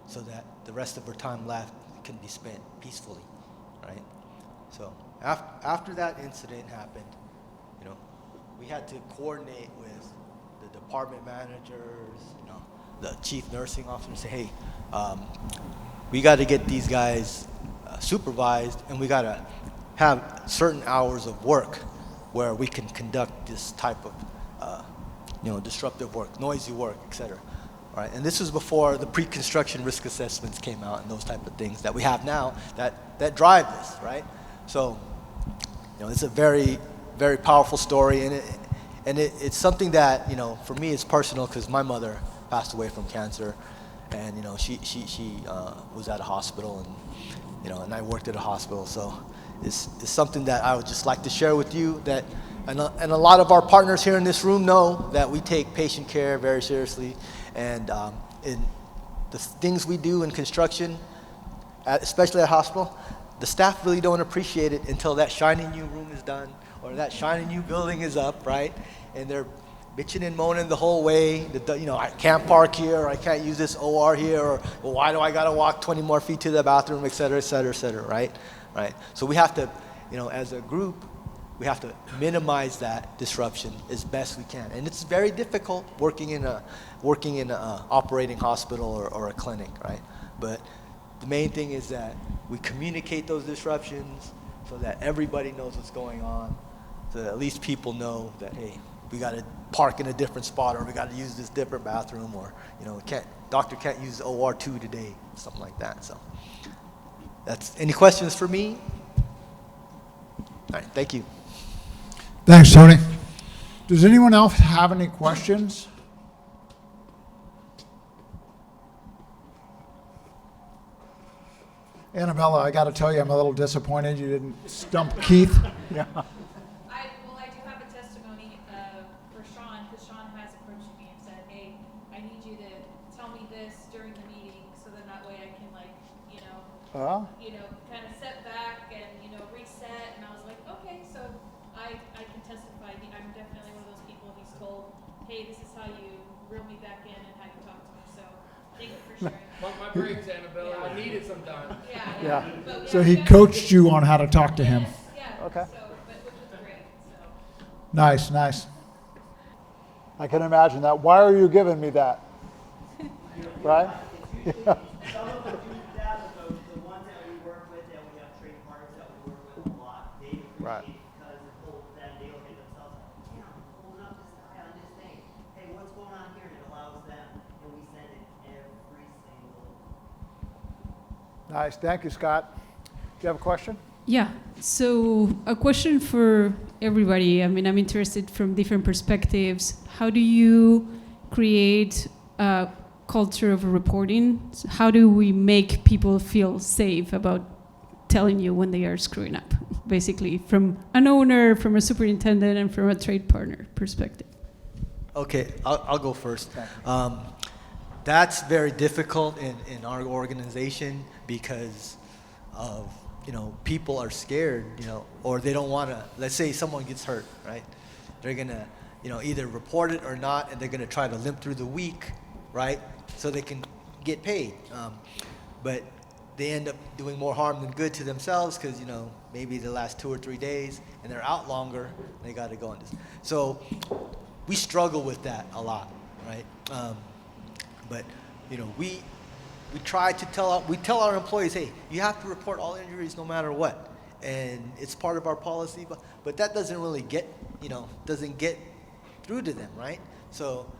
so that the rest of her time left can be spent peacefully, right? So after that incident happened, we had to coordinate with the department managers, the chief nursing officer, and say, hey, we got to get these guys supervised, and we got to have certain hours of work where we can conduct this type of disruptive work, noisy work, et cetera. All right, and this was before the pre-construction risk assessments came out and those type of things that we have now that drive this, right? So, it's a very, very powerful story, and it's something that, for me, it's personal because my mother passed away from cancer, and she was at a hospital, and and I worked at a hospital, so it's something that I would just like to share with you, that and a lot of our partners here in this room know that we take patient care very seriously, and in the things we do in construction, especially at a hospital, the staff really don't appreciate it until that shiny new room is done or that shiny new building is up, right? And they're bitching and moaning the whole way. I can't park here, or I can't use this OR here, or well, why do I got to walk 20 more feet to the bathroom, et cetera, et cetera, et cetera, right? Right. So we have to, as a group, we have to minimize that disruption as best we can, and it's very difficult working in a operating hospital or a clinic, right? But the main thing is that we communicate those disruptions so that everybody knows what's going on, so that at least people know that, hey, we got to park in a different spot, or we got to use this different bathroom, or doctor can't use OR2 today, something like that. So any questions for me? All right, thank you. Thanks, Tony. Does anyone else have any questions? Annabella, I got to tell you, I'm a little disappointed you didn't stump Keith. Yeah. I do have a testimony for Sean, because Sean has approached me and said, hey, I need you to tell me this during the meeting, so then that way I can kind of set back and, reset. And I was like, okay, so I can testify. I'm definitely one of those people he's told, hey, this is how you reel me back in and how you talk to me. So thank you for sharing. My brakes, Annabella. I needed some time. Yeah. So he coached you on how to talk to him. Yeah. Okay. Which was great. So. Nice. I can imagine that. Why are you giving me that? Right? Yeah. Some of the the ones that we work with, that we have trade partners that we work with a lot, they appreciate it because they'll hit themselves, yeah, I'm pulling up this guy on this thing. Hey, what's going on here? And it allows them, and we send it every single. Nice. Thank you, Scott. Do you have a question? Yeah. So a question for everybody. I'm interested from different perspectives. How do you create a culture of reporting? How do we make people feel safe about telling you when they are screwing up? Basically, from an owner, from a superintendent, and from a trade partner perspective. Okay, I'll go first. That's very difficult in our organization because of, people are scared, or they don't want to. Let's say someone gets hurt, right? They're gonna, either report it or not, and they're gonna try to limp through the week, right? So they can get paid. But they end up doing more harm than good to themselves because, maybe the last 2 or 3 days, and they're out longer, and they got to go on this. So we struggle with that a lot, right? But, we try to tell our employees, hey, you have to report all injuries no matter what. and it's part of our policy, but that doesn't really get, doesn't get through to them, right? So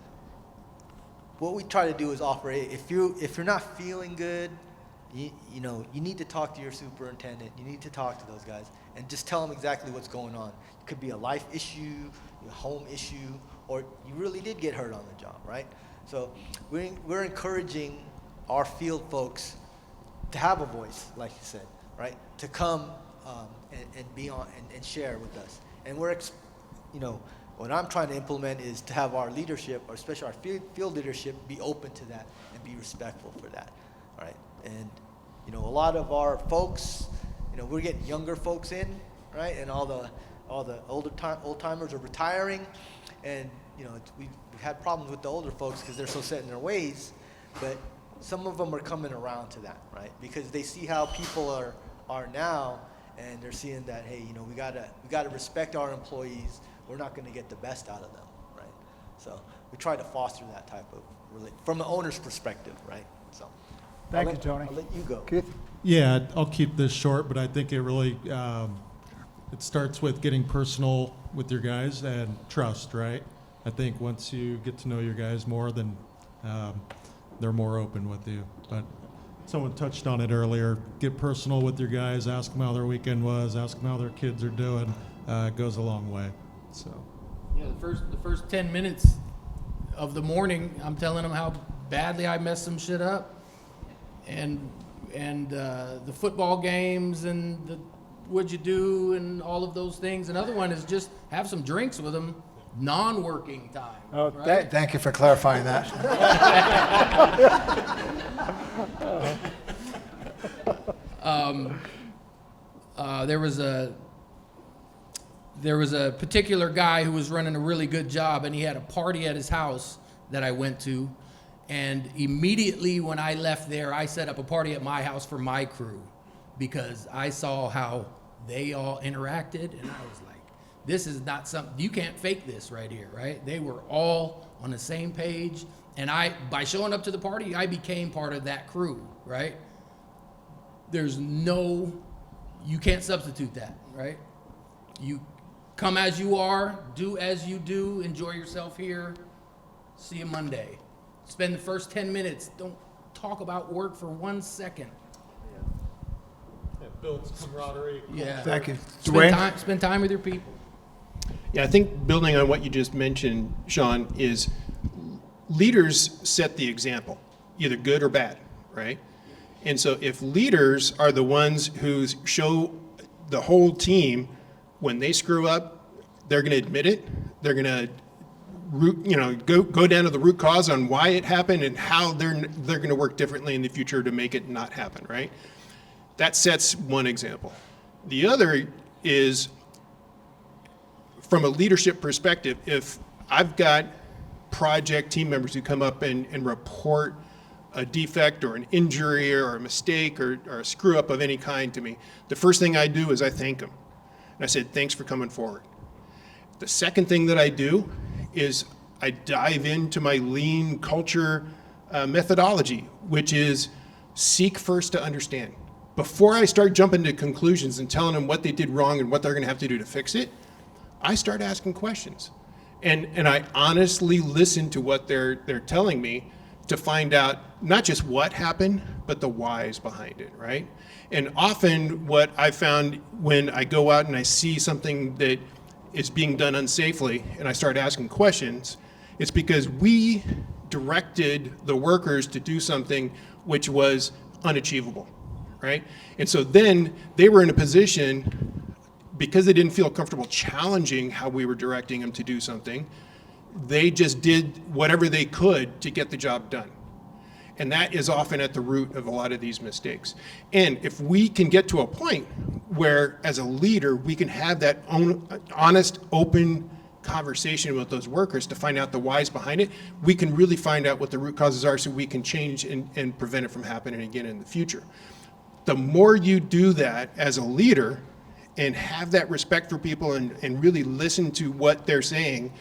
what we try to do is offer, if you're not feeling good, you need to talk to your superintendent, you need to talk to those guys, and just tell them exactly what's going on. It could be a life issue, a home issue, or you really did get hurt on the job, right? So we're encouraging our field folks to have a voice, like you said, right? To come and be on and share with us. And what I'm trying to implement is to have our leadership, or especially our field leadership, be open to that and be respectful for that, right? And a lot of our folks, we're getting younger folks in, right? And all the old timers are retiring, and we've had problems with the older folks because they're so set in their ways, but some of them are coming around to that, right? Because they see how people are now, and they're seeing that, hey, we gotta respect our employees. We're not going to get the best out of them, right? So we try to foster that type of from an owner's perspective, right? So Thank you, Tony. I'll let you go. Keith? Yeah, I'll keep this short, but I think it really, it starts with getting personal with your guys and trust, right? I think once you get to know your guys more, then they're more open with you. But someone touched on it earlier. Get personal with your guys. Ask them how their weekend was. Ask them how their kids are doing. It goes a long way. So. Yeah, the first 10 minutes of the morning, I'm telling them how badly I messed some shit up, and the football games and the what'd you do and all of those things. Another one is just have some drinks with them, non-working time. Oh, right? thank you for clarifying that. There was a particular guy who was running a really good job, and he had a party at his house that I went to. And immediately when I left there, I set up a party at my house for my crew, because I saw how they all interacted, and I was like, this is not something, you can't fake this right here, right? They were all on the same page, and by showing up to the party, I became part of that crew, right? You can't substitute that, right? You come as you are, do as you do, enjoy yourself here, see you Monday. Spend the first 10 minutes, don't talk about work for 1 second. It builds camaraderie. Yeah. Thank you. Dwayne? Spend time with your people. Yeah, I think building on what you just mentioned, Sean, is leaders set the example, either good or bad, right? And so if leaders are the ones who show the whole team when they screw up, they're going to admit it. They're going to go down to the root cause on why it happened and how they're going to work differently in the future to make it not happen, right? That sets one example. The other is from a leadership perspective. If I've got project team members who come up and report a defect or an injury or a mistake or a screw up of any kind to me, the first thing I do is I thank them. And I said, thanks for coming forward. The second thing that I do is I dive into my lean culture methodology, which is seek first to understand. Before I start jumping to conclusions and telling them what they did wrong and what they're going to have to do to fix it, I start asking questions. And I honestly listen to what they're telling me to find out not just what happened, but the whys behind it, right? And often what I found when I go out and I see something that is being done unsafely and I start asking questions, it's because we directed the workers to do something which was unachievable, right? And so then they were in a position, because they didn't feel comfortable challenging how we were directing them to do something, they just did whatever they could to get the job done. And that is often at the root of a lot of these mistakes. And if we can get to a point where, as a leader, we can have that honest, open conversation with those workers to find out the whys behind it, we can really find out what the root causes are so we can change and prevent it from happening again in the future. The more you do that as a leader and have that respect for people and really listen to what they're saying,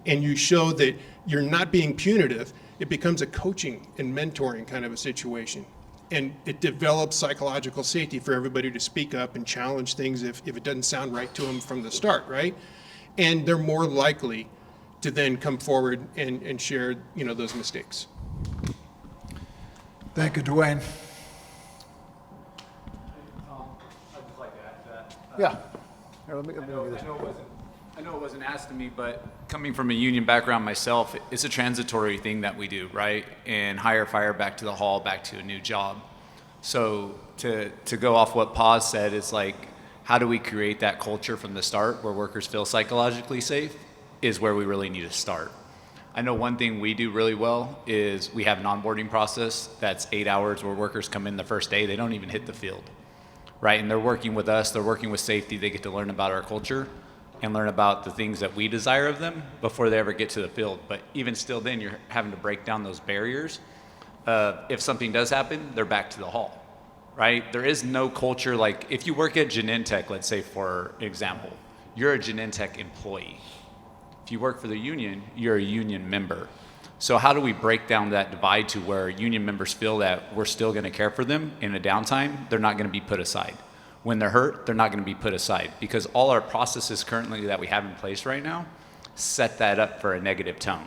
and you show that you're not being punitive, it becomes a coaching and mentoring kind of a situation. And it develops psychological safety for everybody to speak up and challenge things if it doesn't sound right to them from the start, right? And they're more likely to then come forward and share, those mistakes. Thank you, Dwayne. I'd just like to add to that. Yeah. Here, let me I do this. know it wasn't asked of me, but coming from a union background myself, it's a transitory thing that we do, right? And hire, fire, back to the hall, back to a new job. So to go off what Paz said, is like, how do we create that culture from the start where workers feel psychologically safe is where we really need to start. I know one thing we do really well is we have an onboarding process that's 8 hours where workers come in the first day, they don't even hit the field, right? And they're working with us, they're working with safety, they get to learn about our culture and learn about the things that we desire of them before they ever get to the field. But even still then, you're having to break down those barriers. If something does happen, they're back to the hall, right? There is no culture like, if you work at Genentech, let's say for example, you're a Genentech employee. If you work for the union, you're a union member. So how do we break down that divide to where union members feel that we're still gonna care for them in a downtime, they're not gonna be put aside. When they're hurt, they're not gonna be put aside because all our processes currently that we have in place right now set that up for a negative tone.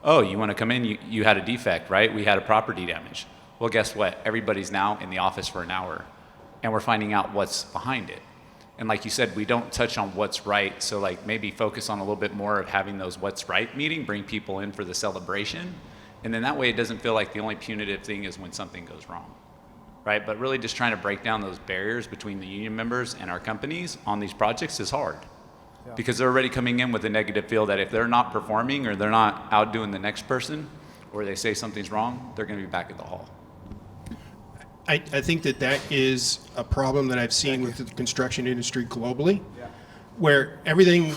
Oh, you wanna come in, you had a defect, right? We had a property damage. Well, guess what? Everybody's now in the office for an hour and we're finding out what's behind it. And like you said, we don't touch on what's right. So like maybe focus on a little bit more of having those what's right meeting, bring people in for the celebration. And then that way it doesn't feel like the only punitive thing is when something goes wrong, right? But really just trying to break down those barriers between the union members and our companies on these projects is hard. Because they're already coming in with a negative feel that if they're not performing or they're not outdoing the next person or they say something's wrong, they're gonna be back at the hall. I think that is a problem that I've seen with the construction industry globally, where everything,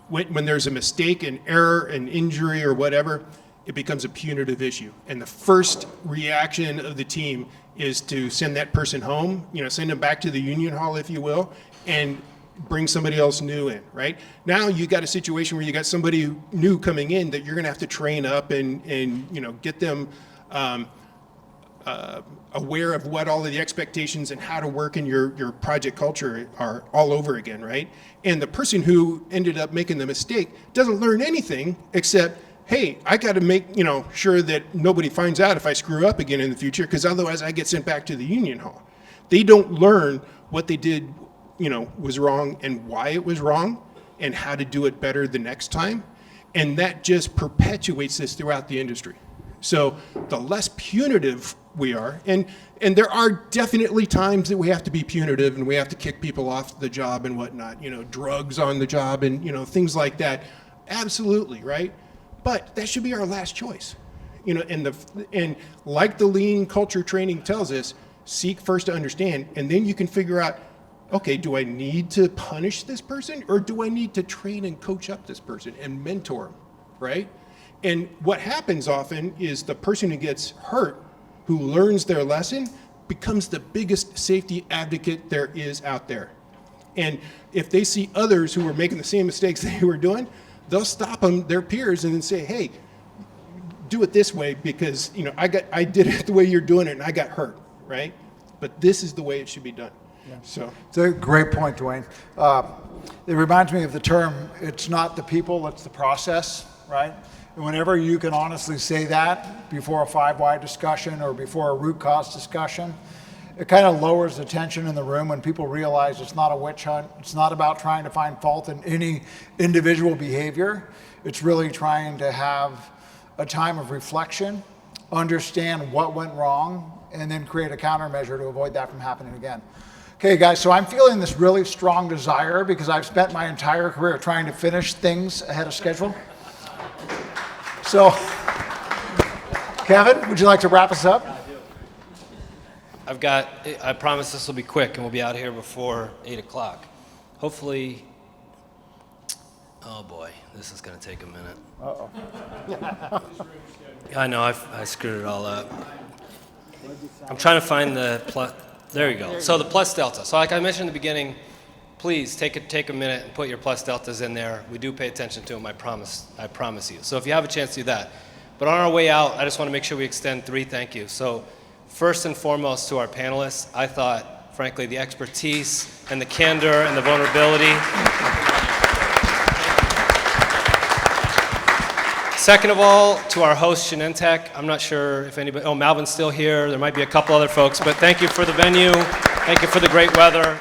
when there's a mistake, an error, an injury, or whatever, it becomes a punitive issue. And the first reaction of the team is to send that person home, send them back to the union hall, if you will, and bring somebody else new in, right? Now you got a situation where you got somebody new coming in that you're gonna have to train up and get them aware of what all of the expectations and how to work in your project culture are all over again, right? And the person who ended up making the mistake doesn't learn anything except, hey, I got to make sure that nobody finds out if I screw up again in the future, because otherwise I get sent back to the union hall. They don't learn what they did, was wrong and why it was wrong and how to do it better the next time. And that just perpetuates this throughout the industry. So the less punitive we are, and there are definitely times that we have to be punitive and we have to kick people off the job and whatnot, drugs on the job and things like that. Absolutely, right? But that should be our last choice. And like the lean culture training tells us, seek first to understand, and then you can figure out, okay, do I need to punish this person or do I need to train and coach up this person and mentor them, right? And what happens often is the person who gets hurt, who learns their lesson, becomes the biggest safety advocate there is out there. And if they see others who are making the same mistakes they were doing, they'll stop them, their peers, and then say, hey, do it this way because I did it the way you're doing it and I got hurt, right? But this is the way it should be done. Yeah. So it's a great point, Dwayne. It reminds me of the term, it's not the people, it's the process, right? And whenever you can honestly say that before a 5-why discussion or before a root cause discussion, it kind of lowers the tension in the room when people realize it's not a witch hunt. It's not about trying to find fault in any individual behavior. It's really trying to have a time of reflection, understand what went wrong, and then create a countermeasure to avoid that from happening again. Okay, guys, so I'm feeling this really strong desire because I've spent my entire career trying to finish things ahead of schedule. So, Kevin, would you like to wrap us up? I promise this will be quick and we'll be out here before 8 o'clock. Hopefully, oh boy, this is gonna take a minute. Uh-oh. I know, I screwed it all up. I'm trying to find the plus, there you go. So the plus delta. So like I mentioned in the beginning, please take a minute and put your plus deltas in there. We do pay attention to them, I promise you. So if you have a chance to do that. But on our way out, I just want to make sure we extend 3 thank yous. So first and foremost to our panelists. I thought, frankly, the expertise and the candor and the vulnerability. Second of all, to our host, Genentech. I'm not sure if anybody, oh, Malvin's still here. There might be a couple other folks, but thank you for the venue. Thank you for the great weather.